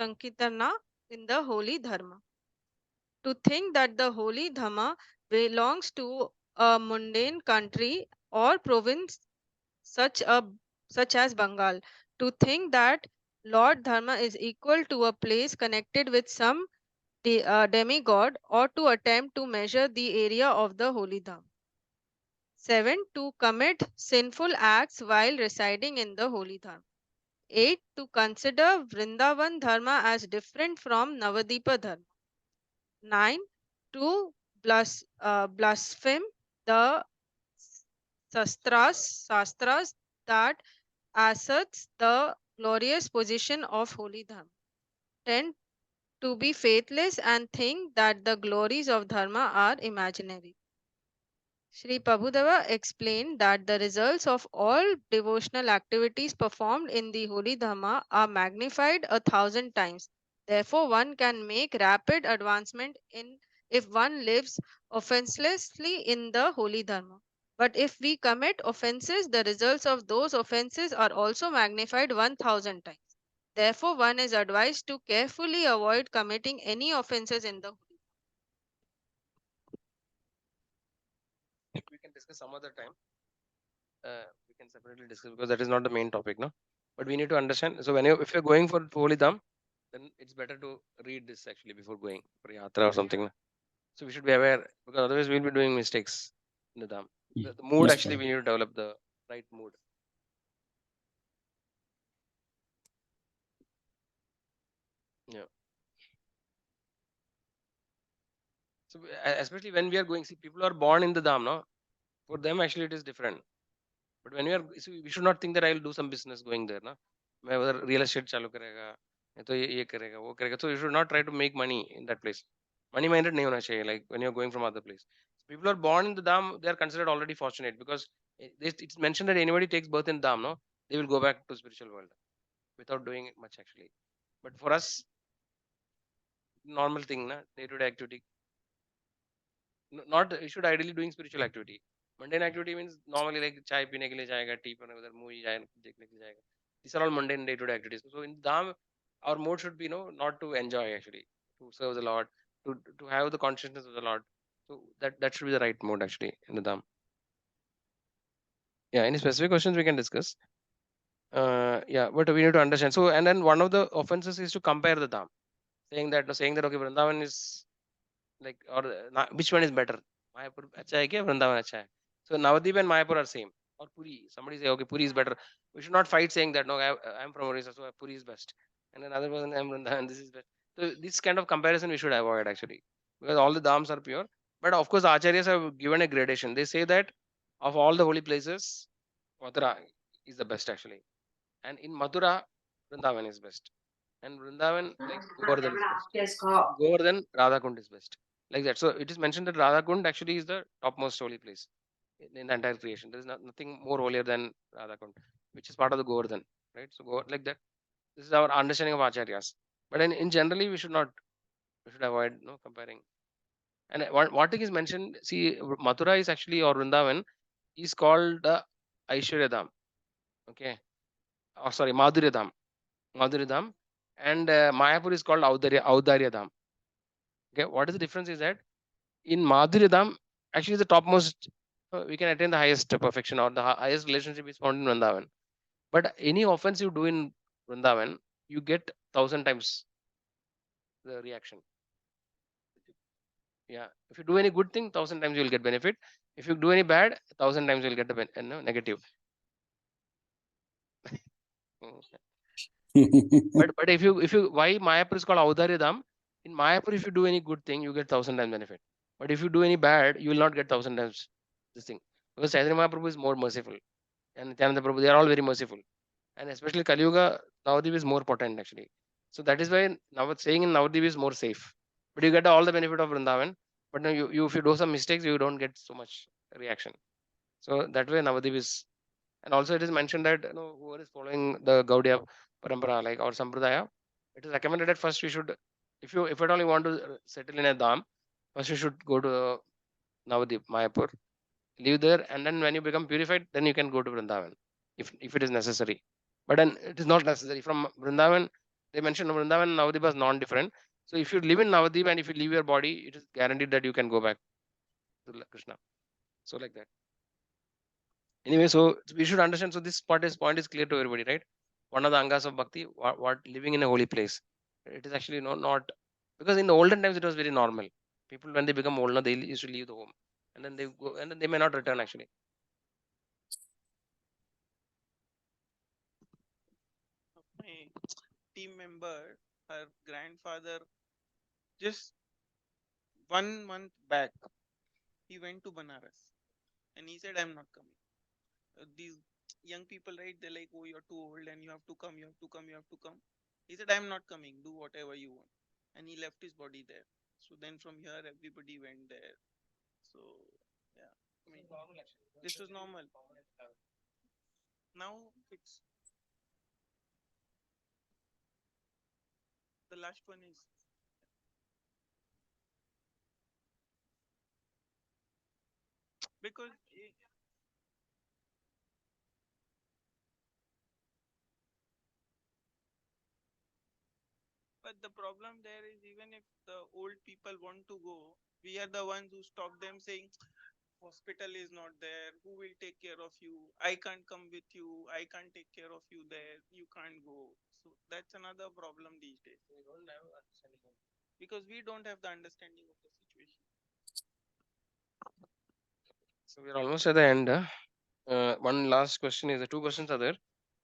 [SPEAKER 8] sankirtana in the holy dharma. To think that the holy dharma belongs to a mundane country or province such a such as Bengal. To think that Lord Dharma is equal to a place connected with some demigod, or to attempt to measure the area of the holy dham. 7. To commit sinful acts while residing in the holy dham. 8. To consider Vrindavan Dharma as different from Navadipa Dharma. 9. To blaspheme the sastras that asserts the glorious position of holy dham. 10. To be faithless and think that the glories of dharma are imaginary. Sri Prabhudeva explained that the results of all devotional activities performed in the holy dharma are magnified 1,000 times. Therefore, one can make rapid advancement in if one lives offenselessly in the holy dharma. But if we commit offenses, the results of those offenses are also magnified 1,000 times. Therefore, one is advised to carefully avoid committing any offenses in the holy.
[SPEAKER 1] We can discuss some other time. We can separately discuss because that is not the main topic, no. But we need to understand. So when you if you're going for holy dham, then it's better to read this actually before going for yatra or something. No? So we should be aware because otherwise we'll be doing mistakes in the dham. The mood
[SPEAKER 2] Yes,
[SPEAKER 1] actually
[SPEAKER 2] sir.
[SPEAKER 1] we need to develop the right mood. Yeah. So especially when we are going, see people are born in the dham, no. For them actually it is different. But when we are, see, we should not think that I will do some business going there, na. मैं उधर real estate चालू करेगा, या तो ये करेगा, वो करेगा. So you should not try to make money in that place. Money minded नहीं होना चाहिए. Like when you are going from other place. People are born in the dham, they are considered already fortunate because it's mentioned that anybody takes birth in dham, no, they will go back to spiritual world without doing much actually. But for us, normal thing, na, day to day activity. Not you should ideally doing spiritual activity. Mundane activity means normally like chai पीने के लिए जाएगा, tea पीने उधर movie जाए देखने के लिए जाएगा. These are all mundane day to day activities. So in dham, our mode should be not to enjoy actually, to serve the Lord, to have the consciousness of the Lord. So that should be the right mode actually in the dham. Yeah, any specific questions we can discuss. Yeah, but we need to understand. So and then one of the offenses is to compare the dham, saying that okay, Vrindavan is like or which one is better? Mayapur acha hai kya? Vrindavan acha hai. So Navadip and Mayapur are same. Or Puri, somebody say okay, Puri is better. We should not fight saying that no, I'm from Orissa, so Puri is best. And another person, I'm Vrindavan, this is best. So this kind of comparison we should avoid actually, because all the dhams are pure. But of course, acharyas have given a gradation. They say that of all the holy places, Mathura is the best actually, and in Mathura, Vrindavan is best, and Vrindavan like Govardhan is best. Govardhan, Radhakund is best. Like that. So it is mentioned that Radhakund actually is the topmost holy place in the entire creation. There is nothing more holier than Radhakund, which is part of the Govardhan, right? So go like that. This is our understanding of acharyas. But in generally, we should not, we should avoid comparing. And what thing is mentioned, see, Mathura is actually, or Vrindavan is called Aishwarya Dham. Okay. Oh, sorry, Madhurya Dham. Madhurya Dham. And Mayapur is called Audarya Dham. Okay. What is the difference is that in Madhurya Dham, actually the topmost, we can attain the highest perfection or the highest relationship is found in Vrindavan. But any offense you do in Vrindavan, you get 1,000 times the reaction. Yeah, if you do any good thing, 1,000 times you will get benefit. If you do any bad, 1,000 times you'll get the negative. But if you why Mayapur is called Audharya Dham? In Mayapur, if you do any good thing, you get 1,000 times benefit. But if you do any bad, you will not get 1,000 times this thing. Because Chaitanya Mahaprabhu is more merciful, and Nityananda Prabhu, they are all very merciful. And especially Kali Yuga, Navadip is more potent actually. So that is why now saying in Navadip is more safe. But you get all the benefit of Vrindavan. But now you if you do some mistakes, you don't get so much reaction. So that way Navadip is, and also it is mentioned that whoever is following the Gaudiya Parampara, like our Sampradaya, it is recommended that first we should, if at all you want to settle in a Dham, first you should go to Navadip, Mayapur, live there, and then when you become purified, then you can go to Vrindavan, if it is necessary. But then it is not necessary. From Vrindavan, they mentioned Vrindavan and Navadip is non-different. So if you live in Navadip and if you leave your body, it is guaranteed that you can go back to Krishna. So like that. Anyway, so we should understand. So this point is clear to everybody, right? One of the Angas of Bhakti, what living in a holy place. It is actually not because in the olden times it was very normal. People when they become older, they used to leave the home, and then they go, and then they may not return actually.
[SPEAKER 7] My team member, her grandfather, just 1 month back, he went to Banaras and he said, I'm not coming. These young people, right? They're like, oh, you're too old and you have to come, you have to come, you have to come. He said, I'm not coming, do whatever you want. And he left his body there. So then from here, everybody went there. So, yeah, I mean, this was normal. Now it's the last one is because but the problem there is even if the old people want to go, we are the ones who stop them saying hospital is not there, who will take care of you, I can't come with you, I can't take care of you there, you can't go. So that's another problem these days. We don't have understanding because we don't have the understanding of the situation.
[SPEAKER 1] So we are almost at the end. One last question is the two questions are there.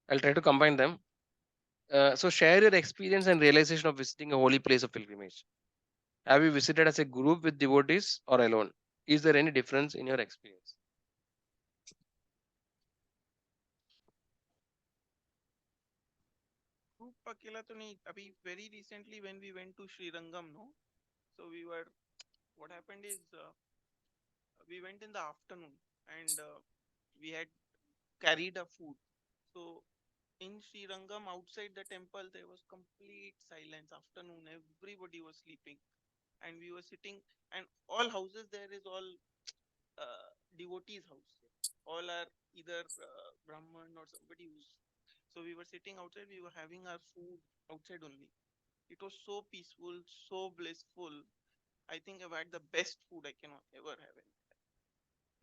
[SPEAKER 1] I'll try to combine them. So share your experience and realization of visiting a holy place of pilgrimage. Have you visited as a group with devotees or alone? Is there any difference in your experience?
[SPEAKER 7] Group अकेला तो नहीं अभी very recently when we went to Sri Rangam, no, so we were what happened is we went in the afternoon and we had carried a food. So in Sri Rangam outside the temple there was complete silence. Afternoon everybody was sleeping and we were sitting and all houses there is all devotees house. All are either Brahman or somebody who's. So we were sitting outside. We were having our food outside only. It was so peaceful, so blissful. I think I've had the best food I can ever have.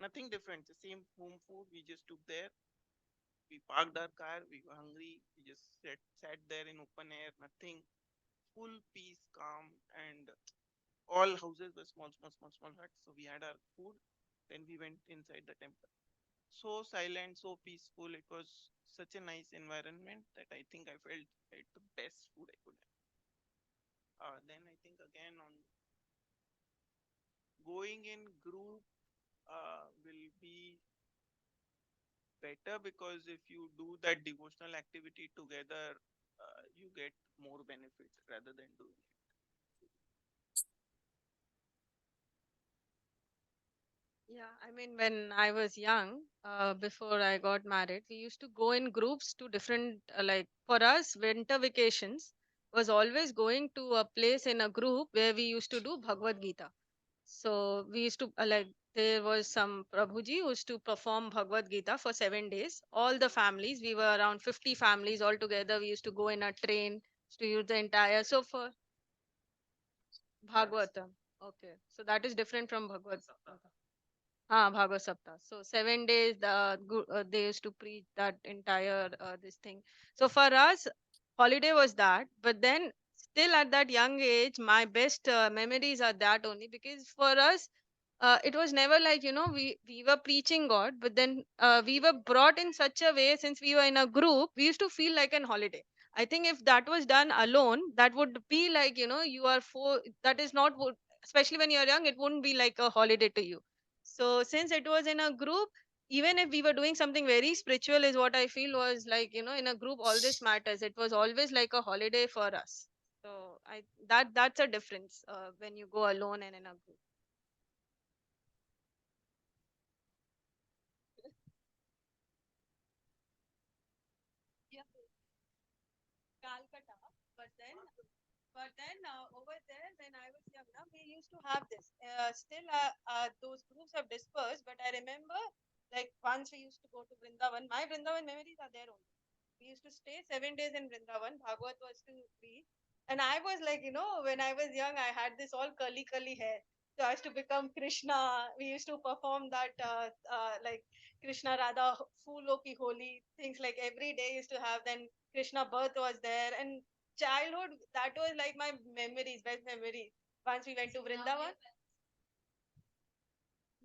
[SPEAKER 7] Nothing different. The same home food. We just took there. We parked our car. We were hungry. We just sat there in open air. Nothing. Full peace, calm, and all houses were small huts. So we had our food. Then we went inside the temple. So silent, so peaceful. It was such a nice environment that I think I felt ate the best food I could have. Then I think again on going in group will be better because if you do that devotional activity together, you get more benefit rather than doing it.
[SPEAKER 8] Yeah, I mean, when I was young, before I got married, we used to go in groups to different, like for us, winter vacations was always going to a place in a group where we used to do Bhagavad Gita. So we used to, like, there was some Prabhuji who used to perform Bhagavad Gita for 7 days. All the families, we were around 50 families all together. We used to go in a train to use the entire. So for Bhagavatam, okay. So that is different from Bhagavad. Bhagavad Sapta. So 7 days, they used to preach that entire this thing. So for us, holiday was that. But then, still at that young age, my best memories are that only because for us, it was never like, we were preaching God, but then we were brought in such a way, since we were in a group, we used to feel like an holiday. I think if that was done alone, that would be like, you are that is not especially when you're young, it wouldn't be like a holiday to you. So since it was in a group, even if we were doing something very spiritual, is what I feel was like, in a group, all this matters. It was always like a holiday for us. So that's a difference when you go alone and in a group. Yeah, Calcutta, but then over there, when I was young, now we used to have this. Still, those groups have dispersed, but I remember like once we used to go to Vrindavan. My Vrindavan memories are there only. We used to stay 7 days in Vrindavan. Bhagavad was to read. And I was like, when I was young, I had this all curly hair. So I used to become Krishna. We used to perform that, like Krishna Radha, Phoolo ki Holi, things like every day used to have. Then Krishna birth was there. And childhood, that was like my memories, best memories. Once we went to Vrindavan.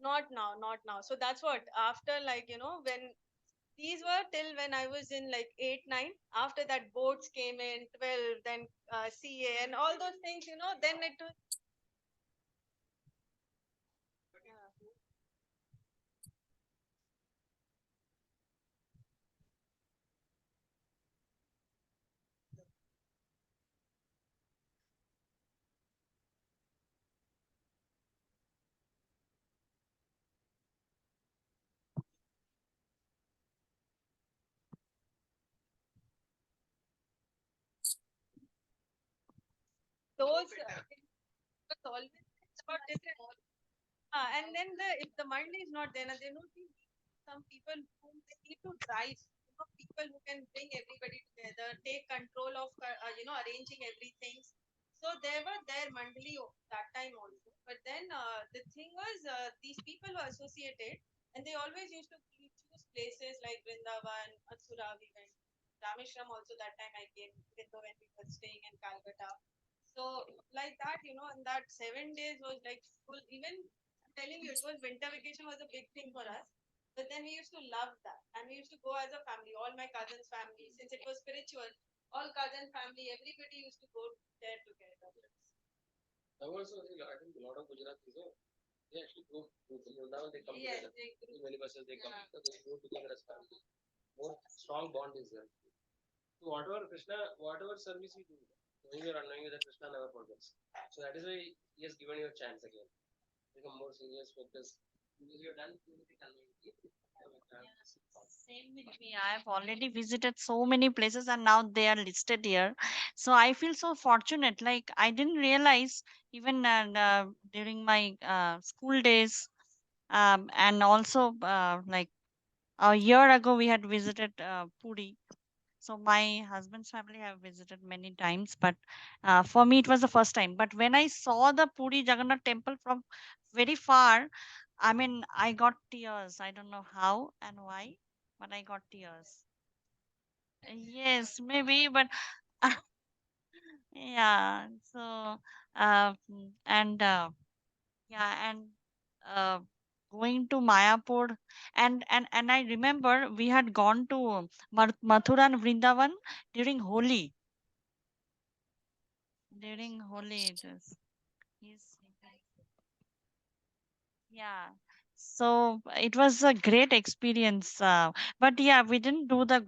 [SPEAKER 8] Not now, not now. So that's what, after like, when these were till when I was in like 8, 9. After that, boards came in 12, then CA and all those things, then it was. Yeah. Those, it was always about different. And then if the Monday is not there, they don't need some people whom they need to drive. People who can bring everybody together, take control of, arranging everything. So they were there Mandali that time also. But then the thing was, these people were associated, and they always used to choose places like Vrindavan, Mathura, we went. Rameshram also that time I came, even though when we were staying in Calcutta. So like that, and that 7 days was like full. Even I'm telling you, it was winter vacation was a big thing for us. But then we used to love that, and we used to go as a family. All my cousins' family, since it was spiritual, all cousin family, everybody used to go there together.
[SPEAKER 1] I also think I think a lot of Gujaratis, they actually go to Vrindavan, they come
[SPEAKER 8] Yes,
[SPEAKER 1] together.
[SPEAKER 8] they
[SPEAKER 1] In many buses they come,
[SPEAKER 8] Yeah.
[SPEAKER 1] so they go together as family. More strong bond is there. So whatever Krishna, whatever service we do, knowing or unknowing that Krishna never forgets. So that is why he has given you a chance again. Become more serious, focus. Because you have done too many unknowingly.
[SPEAKER 5] Same with me. I have already visited so many places and now they are listed here. So I feel so fortunate. Like I didn't realize even during my school days, and also like a year ago we had visited Puri. So my husband's family have visited many times, but for me it was the first time. But when I saw the Puri Jagannath temple from very far, I mean, I got tears. I don't know how and why, but I got tears. Yes, maybe, but yeah. So, and yeah, and uh, going to Mayapur, and I remember we had gone to Mathura and Vrindavan during Holi. During Holi, it was. Yes. Yeah. So it was a great experience. But yeah, we didn't do the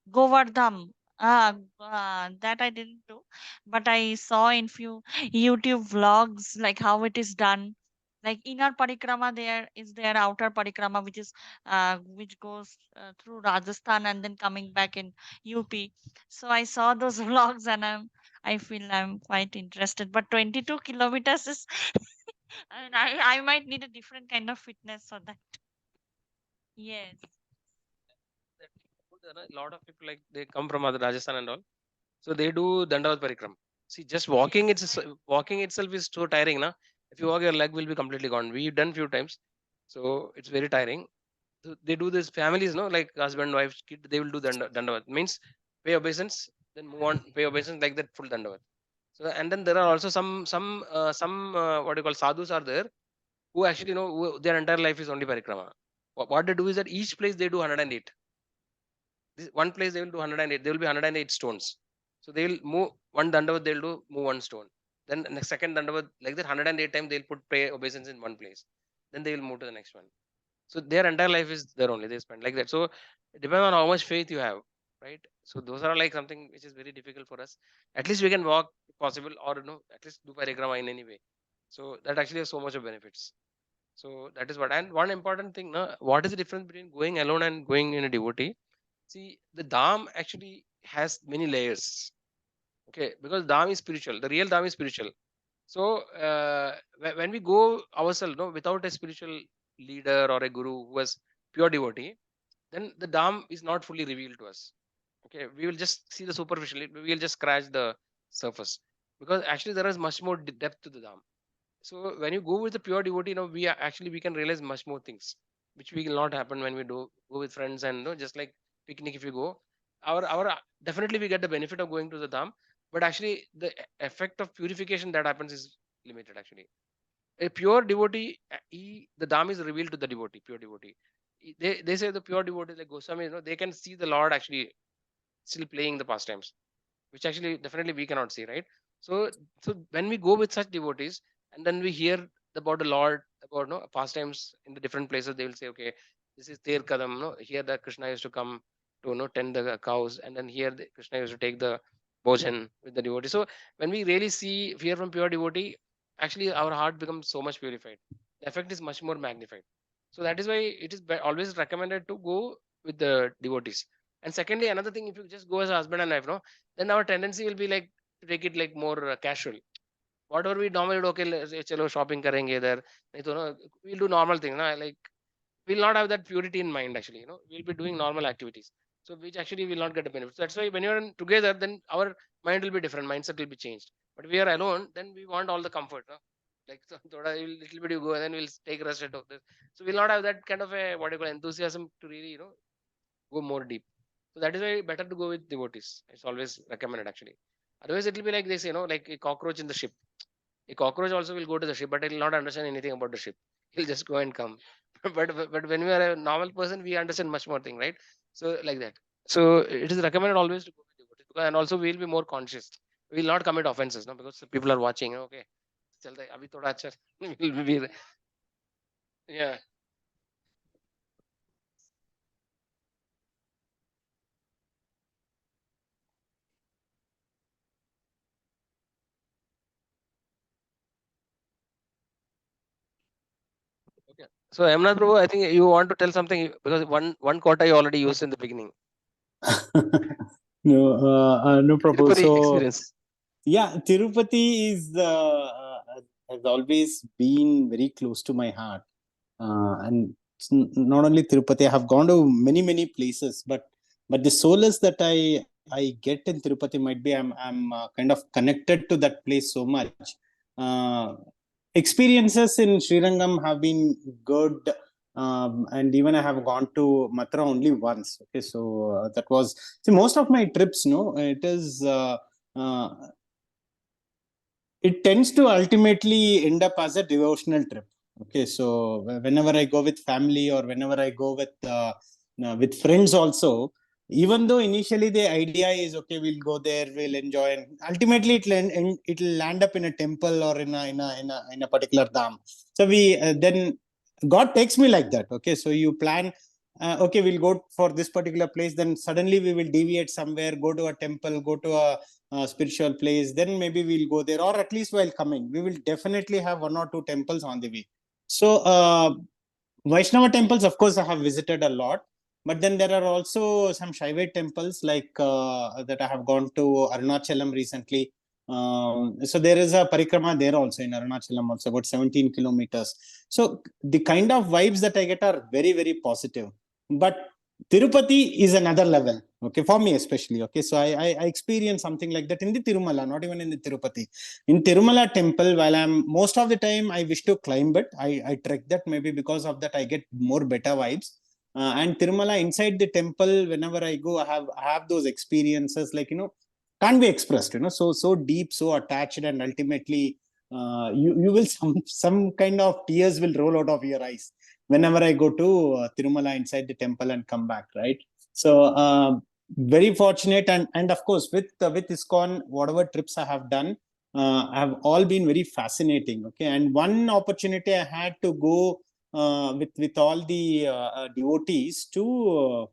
[SPEAKER 5] Govardhan. That I didn't do. But I saw in few YouTube vlogs like how it is done. Like inner parikrama there is their outer parikrama, which goes through Rajasthan and then coming back in UP. So I saw those vlogs and I feel I'm quite interested. But 22 kilometers is and I might need a different kind of fitness for that. Yes.
[SPEAKER 1] That a lot of people like they come from other Rajasthan and all. So they do Dandavat Parikram. See, just walking walking itself is so tiring, na? If you walk, your leg will be completely gone. We've done few times, so it's very tiring. So they do this families, no, like husband, wife, kid. They will do Dandavat. Means pay obeisance, then move on, pay obeisance like that full Dandavat. So and then there are also some what do you call sadhus are there who actually who their entire life is only parikrama. What they do is that each place they do 108. This one place they will do 108. There will be 108 stones. So they will move one dandavat. They'll do move one stone. Then the second dandavat like that 108 times they'll put pray obeisance in one place. Then they will move to the next one. So their entire life is there only. They spend like that. So it depends on how much faith you have, right? So those are like something which is very difficult for us. At least we can walk if possible, or at least do parikrama in any way. So that actually has so much of benefits. So that is what. And one important thing, no, what is the difference between going alone and going in a devotee? See, the Dham actually has many layers. Okay, because Dham is spiritual. The real Dham is spiritual. So when we go ourselves, no, without a spiritual leader or a guru who was pure devotee, then the Dham is not fully revealed to us. Okay, we will just see the superficial. We will just scratch the surface because actually there is much more depth to the Dham. So when you go with the pure devotee, we can realize much more things, which will not happen when we do go with friends and just like picnic. If you go, our definitely we get the benefit of going to the Dham, but actually the effect of purification that happens is limited. Actually, a pure devotee, the Dham is revealed to the devotee, pure devotee. They say the pure devotee like Goswami, they can see the Lord actually still playing the pastimes, which actually definitely we cannot see, right? So when we go with such devotees and then we hear about the Lord, about pastimes in the different places, they will say, okay, this is Ter Kadam, no, here that Krishna used to come to tend the cows, and then here Krishna used to take the bhojan with the devotee. So when we really see fear from pure devotee, actually our heart becomes so much purified. The effect is much more magnified. So that is why it is always recommended to go with the devotees. And secondly, another thing, if you just go as a husband and wife, then our tendency will be like to take it like more casual. Whatever we normally do, okay, chalo shopping karenge there. We'll do normal thing, like we'll not have that purity in mind. Actually, we'll be doing normal activities, so which actually will not get the benefit. So that's why when you're together, then our mind will be different, mindset will be changed. But we are alone, then we want all the comfort. Like so, little bit you go, and then we'll take rest of this. So we'll not have that kind of a what you call enthusiasm to really go more deep. So that is why better to go with devotees. It's always recommended actually. Otherwise, it will be like this, like a cockroach in the ship. A cockroach also will go to the ship, but it will not understand anything about the ship. He'll just go and come. but when we are a normal person, we understand much more thing, right? So like that. So it is recommended always to go with devotees, and also we'll be more conscious. We will not commit offenses, no, because people are watching. Okay, चल रहा है, अभी थोड़ा अच्छा. We'll be, yeah. Okay. So Amnath Prabhu, I think you want to tell something because one quota you already used in the beginning.
[SPEAKER 2] No, Prabhu.
[SPEAKER 1] Tirupati
[SPEAKER 2] So
[SPEAKER 1] experience.
[SPEAKER 2] yeah, Tirupati has always been very close to my heart, and it's not only Tirupati. I have gone to many places, but the solace that I get in Tirupati might be I'm kind of connected to that place so much. Uh, Experiences in Srirangam have been good. And even I have gone to Mathura only once. Okay, so that was most of my trips. Uh, it tends to ultimately end up as a devotional trip. Okay, so whenever I go with family or whenever I go with friends also, even though initially the idea is okay, we'll go there, we'll enjoy, and ultimately it'll land up in a temple or in a particular dham. So we then God takes me like that. Okay, so you plan. Okay, we'll go for this particular place. Then suddenly we will deviate somewhere, go to a temple, go to a spiritual place. Then maybe we'll go there, or at least while coming, we will definitely have one or two temples on the way. So Vaishnava temples, of course, I have visited a lot. But then there are also some Shaivite temples like that I have gone to Arunachalam recently. So there is a parikrama there also in Arunachalam, also about 17 kilometers. So the kind of vibes that I get are very positive. But Tirupati is another level. Okay, for me especially. Okay, so I experienced something like that in the Tirumala, not even in the Tirupati. In Tirumala temple, while I'm most of the time I wish to climb it, I trek that. Maybe because of that I get more better vibes. And Tirumala inside the temple, whenever I go, I have those experiences like can't be expressed, so deep, so attached, and ultimately you will some kind of tears will roll out of your eyes whenever I go to Tirumala inside the temple and come back, right? So very fortunate, and of course with ISKCON, whatever trips I have done have all been very fascinating. Okay, and one opportunity I had to go with all the devotees to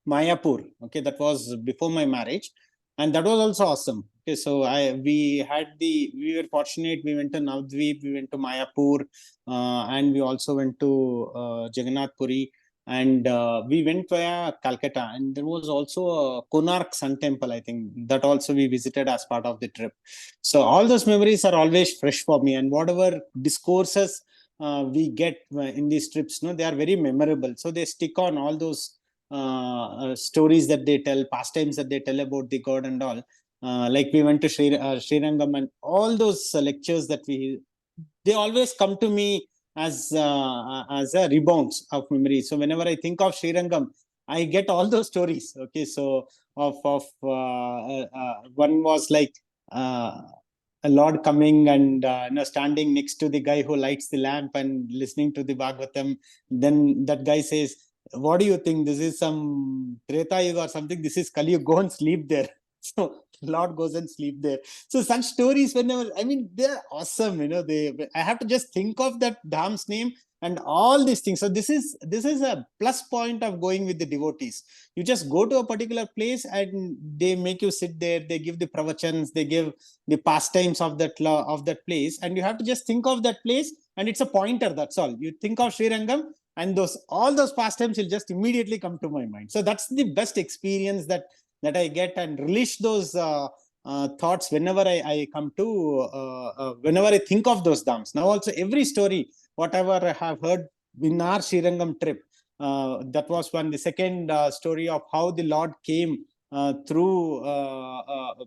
[SPEAKER 2] Mayapur. Okay, that was before my marriage, and that was also awesome. Okay, so we were fortunate. We went to Navadvip, we went to Mayapur, and we also went to Jagannath Puri, and we went via Calcutta, and there was also a Konark Sun Temple. I think that also we visited as part of the trip. So all those memories are always fresh for me, and whatever discourses we get in these trips, they are very memorable. So they stick on all those stories that they tell, pastimes that they tell about the god and all. Like we went to Srirangam, and all those lectures that they always come to me as a rebounds of memory. So whenever I think of Srirangam, I get all those stories. Okay, so of one was like a lord coming and standing next to the guy who lights the lamp and listening to the Bhagavatam. Then that guy says, what do you think? This is some Treta Yuga or something. This is Kali Yuga. Go and sleep there. So Lord goes and sleep there. So such stories, whenever, I mean, they're awesome. I have to just think of that Dham's name and all these things. So this is a plus point of going with the devotees. You just go to a particular place and they make you sit there. They give the pravachans. They give the pastimes of that place, and you have to just think of that place. And it's a pointer. That's all. You think of Srirangam, and all those pastimes will just immediately come to my mind. So that's the best experience that I get, and relish those thoughts whenever I come to whenever I think of those dhams. Now also every story whatever I have heard in our Srirangam trip, that was one. The second story of how the Lord came through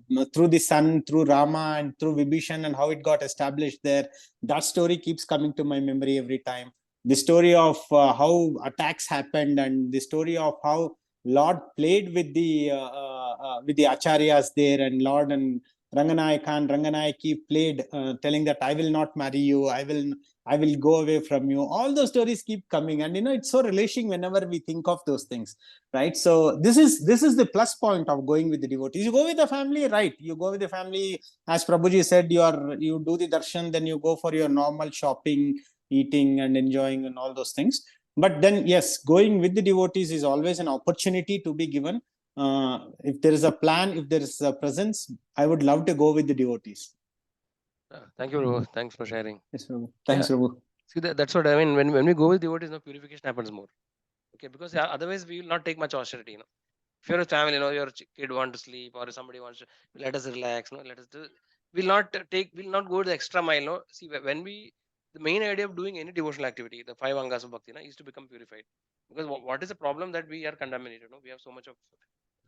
[SPEAKER 2] the sun, through Rama and through Vibhishan, and how it got established there. That story keeps coming to my memory every time. The story of how attacks happened, and the story of how Lord played with the acharyas there, and Lord and Ranganayaki played, telling that I will not marry you, I will go away from you. All those stories keep coming, and it's so relishing whenever we think of those things, right? So this is the plus point of going with the devotees. You go with the family, right? You go with the family, as Prabhuji said, you do the darshan, then you go for your normal shopping, eating and enjoying and all those things. But then yes, going with the devotees is always an opportunity to be given. If there is a plan, if there is a presence, I would love to go with the devotees.
[SPEAKER 1] Thank you, Prabhu. Thanks for sharing.
[SPEAKER 2] Yes, Prabhu. Thanks, Prabhu.
[SPEAKER 1] See, that's what I mean. When we go with devotees, purification happens more. Okay, because otherwise we will not take much austerity. If you're a family, your kid wants to sleep, or somebody wants to let us relax, let us do. We'll not go the extra mile. See, when the main idea of doing any devotional activity, the 5 Angas of Bhakti, is to become purified. Because what is the problem that we are contaminated? We have so much of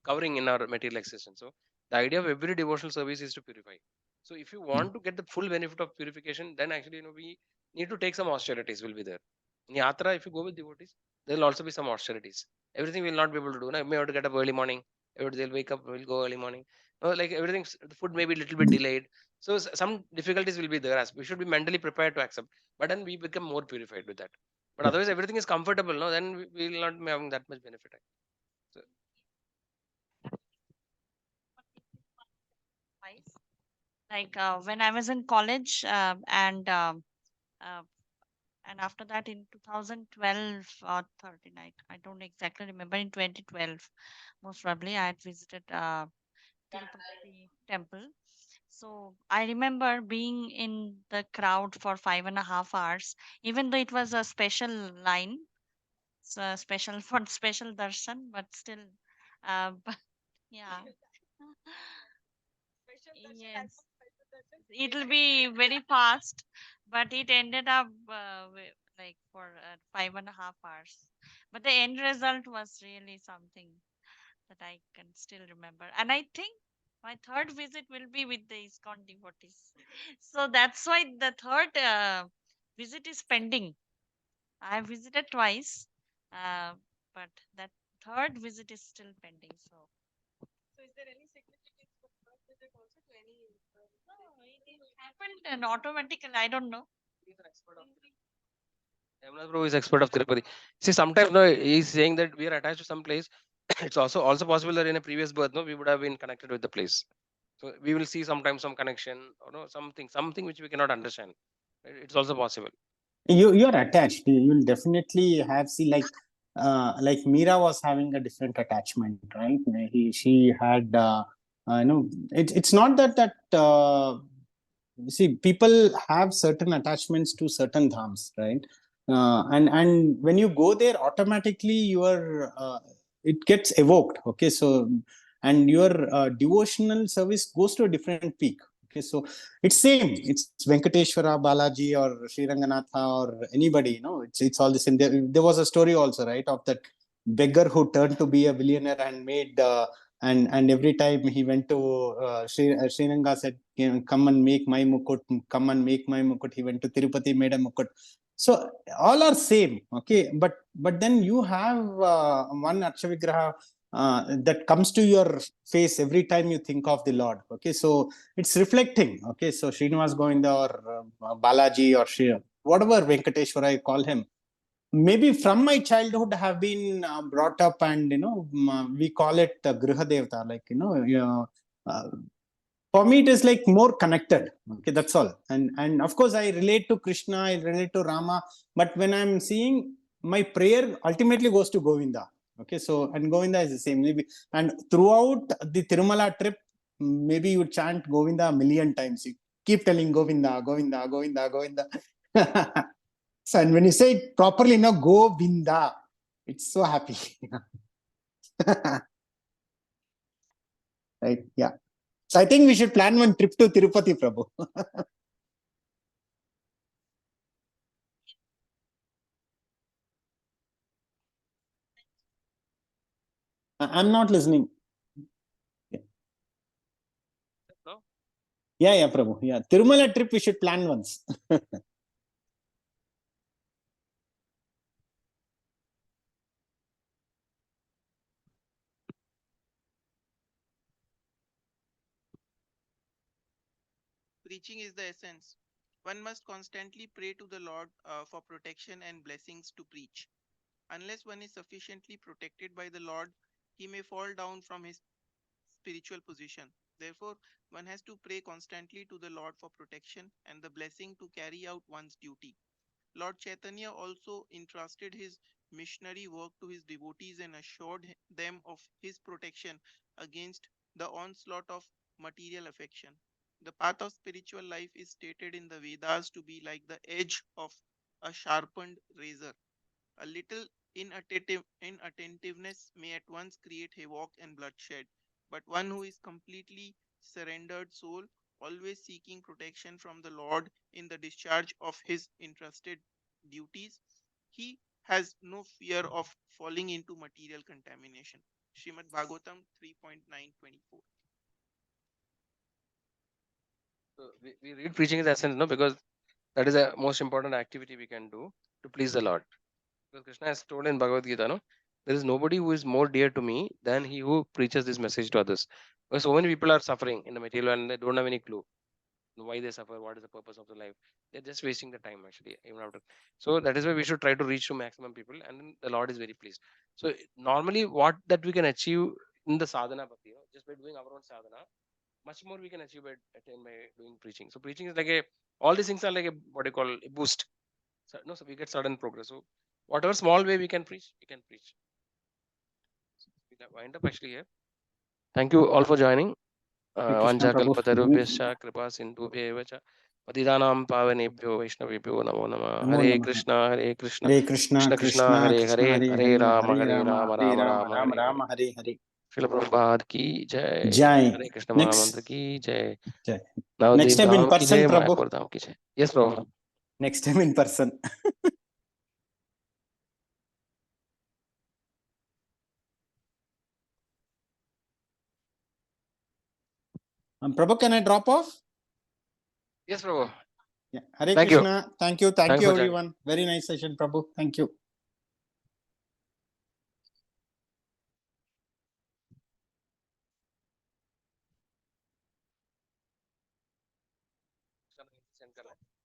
[SPEAKER 1] covering in our material existence. So the idea of every devotional service is to purify. So if you want to get the full benefit of purification, then actually we need to take some austerities will be there. In Yatra, if you go with devotees, there will also be some austerities. Everything will not be able to do. You may have to get up early morning. They'll wake up, will go early morning. Like everything, the food may be a little bit delayed. So some difficulties will be there. As we should be mentally prepared to accept. But then we become more purified with that. But otherwise, everything is comfortable. No, then we will not be having that much benefit. So,
[SPEAKER 5] Like when I was in college, uh, and after that in 2012 or 13, I don't exactly remember, in 2012 most probably I had visited Tirupati temple. So I remember being in the crowd for 5.5 hours, even though it was a special line, so special for special darshan, but still, but yeah. Yes, it'll be very fast, but it ended up like for 5.5 hours. But the end result was really something that I can still remember. And I think my third visit will be with the ISKCON devotees. So that's why the third visit is pending. I have visited twice, uh, but that third visit is still pending. So, No, it happened and automatically. I don't know.
[SPEAKER 1] Yamuna Prabhu is expert of Tirupati. See, sometimes no, he's saying that we are attached to some place. It's also possible that in a previous birth, no, we would have been connected with the place. So we will see sometimes some connection or no something which we cannot understand. Right? It's also possible.
[SPEAKER 2] You're attached. You'll definitely have like Meera was having a different attachment, right? She had it's not that see, people have certain attachments to certain dhams, right? And when you go there, automatically it gets evoked. Okay, so and your devotional service goes to a different peak. Okay, so it's same. It's Venkateshwara, Balaji, or Sri Ranganatha, or anybody. It's all the same. There was a story also, right, of that beggar who turned to be a billionaire and made. And every time he went to Srinanga said, come and make my mukut, come and make my mukut. He went to Tirupati, made a mukut. So all are same, okay. But then you have one Akshavigraha that comes to your face every time you think of the Lord. Okay, so it's reflecting. Okay, so Srinivas Govinda or Balaji or Shri, whatever Venkateshwara you call him, maybe from my childhood have been brought up, and we call it Griha Devata, like for me it is like more connected. Okay, that's all. And of course I relate to Krishna, I relate to Rama, but when I'm seeing, my prayer ultimately goes to Govinda. Okay, so and Govinda is the same. Maybe, and throughout the Tirumala trip, maybe you chant Govinda a million times. You keep telling Govinda, Govinda, Govinda, Govinda. So, and when you say it properly, Govinda, it's so happy. Right? Yeah. So I think we should plan one trip to Tirupati, Prabhu. I'm not listening.
[SPEAKER 1] No?
[SPEAKER 2] Yeah, Prabhu. Yeah. Tirumala trip we should plan once.
[SPEAKER 7] Preaching is the essence. One must constantly pray to the Lord for protection and blessings to preach. Unless one is sufficiently protected by the Lord, he may fall down from his spiritual position. Therefore, one has to pray constantly to the Lord for protection and the blessing to carry out one's duty. Lord Chaitanya also entrusted his missionary work to his devotees and assured them of his protection against the onslaught of material affection. The path of spiritual life is stated in the Vedas to be like the edge of a sharpened razor. A little inattentiveness may at once create havoc and bloodshed, but one who is completely surrendered soul, always seeking protection from the Lord in the discharge of his entrusted duties, he has no fear of falling into material contamination. Srimad Bhagavatam 3.924.
[SPEAKER 1] So we read preaching is essence, no, because that is the most important activity we can do to please the Lord. Because Krishna has told in Bhagavad Gita, no, there is nobody who is more dear to me than he who preaches this message to others. Because so many people are suffering in the material and they don't have any clue why they suffer, what is the purpose of the life. They're just wasting the time actually, even after. So that is why we should try to reach to maximum people, and then the Lord is very pleased. So normally, what that we can achieve in the sadhana bhakti, just by doing our own sadhana, much more we can achieve by attain by doing preaching. So preaching is like a, all these things are like a, what you call, a boost. So, no, so we get sudden progress. So whatever small way we can preach, we can preach. We'll wind up actually here. Thank you all for joining.
[SPEAKER 2] Hare Krishna, Prabhu.
[SPEAKER 1] वाञ्छाकल्पतरुभ्यश्च कृपा सिन्धुभ्येव च पतितानां पावनेभ्यो वैष्णवेभ्यो नमो नमः
[SPEAKER 2] Namo
[SPEAKER 1] हरे
[SPEAKER 2] Namaha.
[SPEAKER 1] Krishna हरे Krishna
[SPEAKER 2] Hare Krishna,
[SPEAKER 1] Krishna Krishna
[SPEAKER 2] Krishna,
[SPEAKER 1] हरे
[SPEAKER 2] Krishna,
[SPEAKER 1] हरे
[SPEAKER 2] Hare
[SPEAKER 1] हरे
[SPEAKER 2] Hare,
[SPEAKER 1] Ram
[SPEAKER 2] Hare
[SPEAKER 1] हरे
[SPEAKER 2] Rama,
[SPEAKER 1] Ram
[SPEAKER 2] Hare
[SPEAKER 1] Ram
[SPEAKER 2] Rama,
[SPEAKER 1] Ram
[SPEAKER 2] Rama
[SPEAKER 1] Hare Hare
[SPEAKER 2] Rama, Hare Hare.
[SPEAKER 1] शिल प्रभुपाद की जय
[SPEAKER 2] Jai.
[SPEAKER 1] हरे कृष्ण
[SPEAKER 2] Next,
[SPEAKER 1] महामंत्र की जय
[SPEAKER 2] Jai.
[SPEAKER 1] Navdeep
[SPEAKER 2] Next time in
[SPEAKER 1] धाम की
[SPEAKER 2] person,
[SPEAKER 1] जय
[SPEAKER 2] Prabhu.
[SPEAKER 1] मायापुर धाम की जय yes Prabhu
[SPEAKER 2] Next time in person. Prabhu, can I drop off?
[SPEAKER 1] Yes Prabhu
[SPEAKER 2] Yeah. Hare
[SPEAKER 1] thank you
[SPEAKER 2] Krishna. Thank you. Thank
[SPEAKER 1] thanks
[SPEAKER 2] you,
[SPEAKER 1] for joining
[SPEAKER 2] everyone. Very nice session, Prabhu. Thank you.
[SPEAKER 1] Send करना है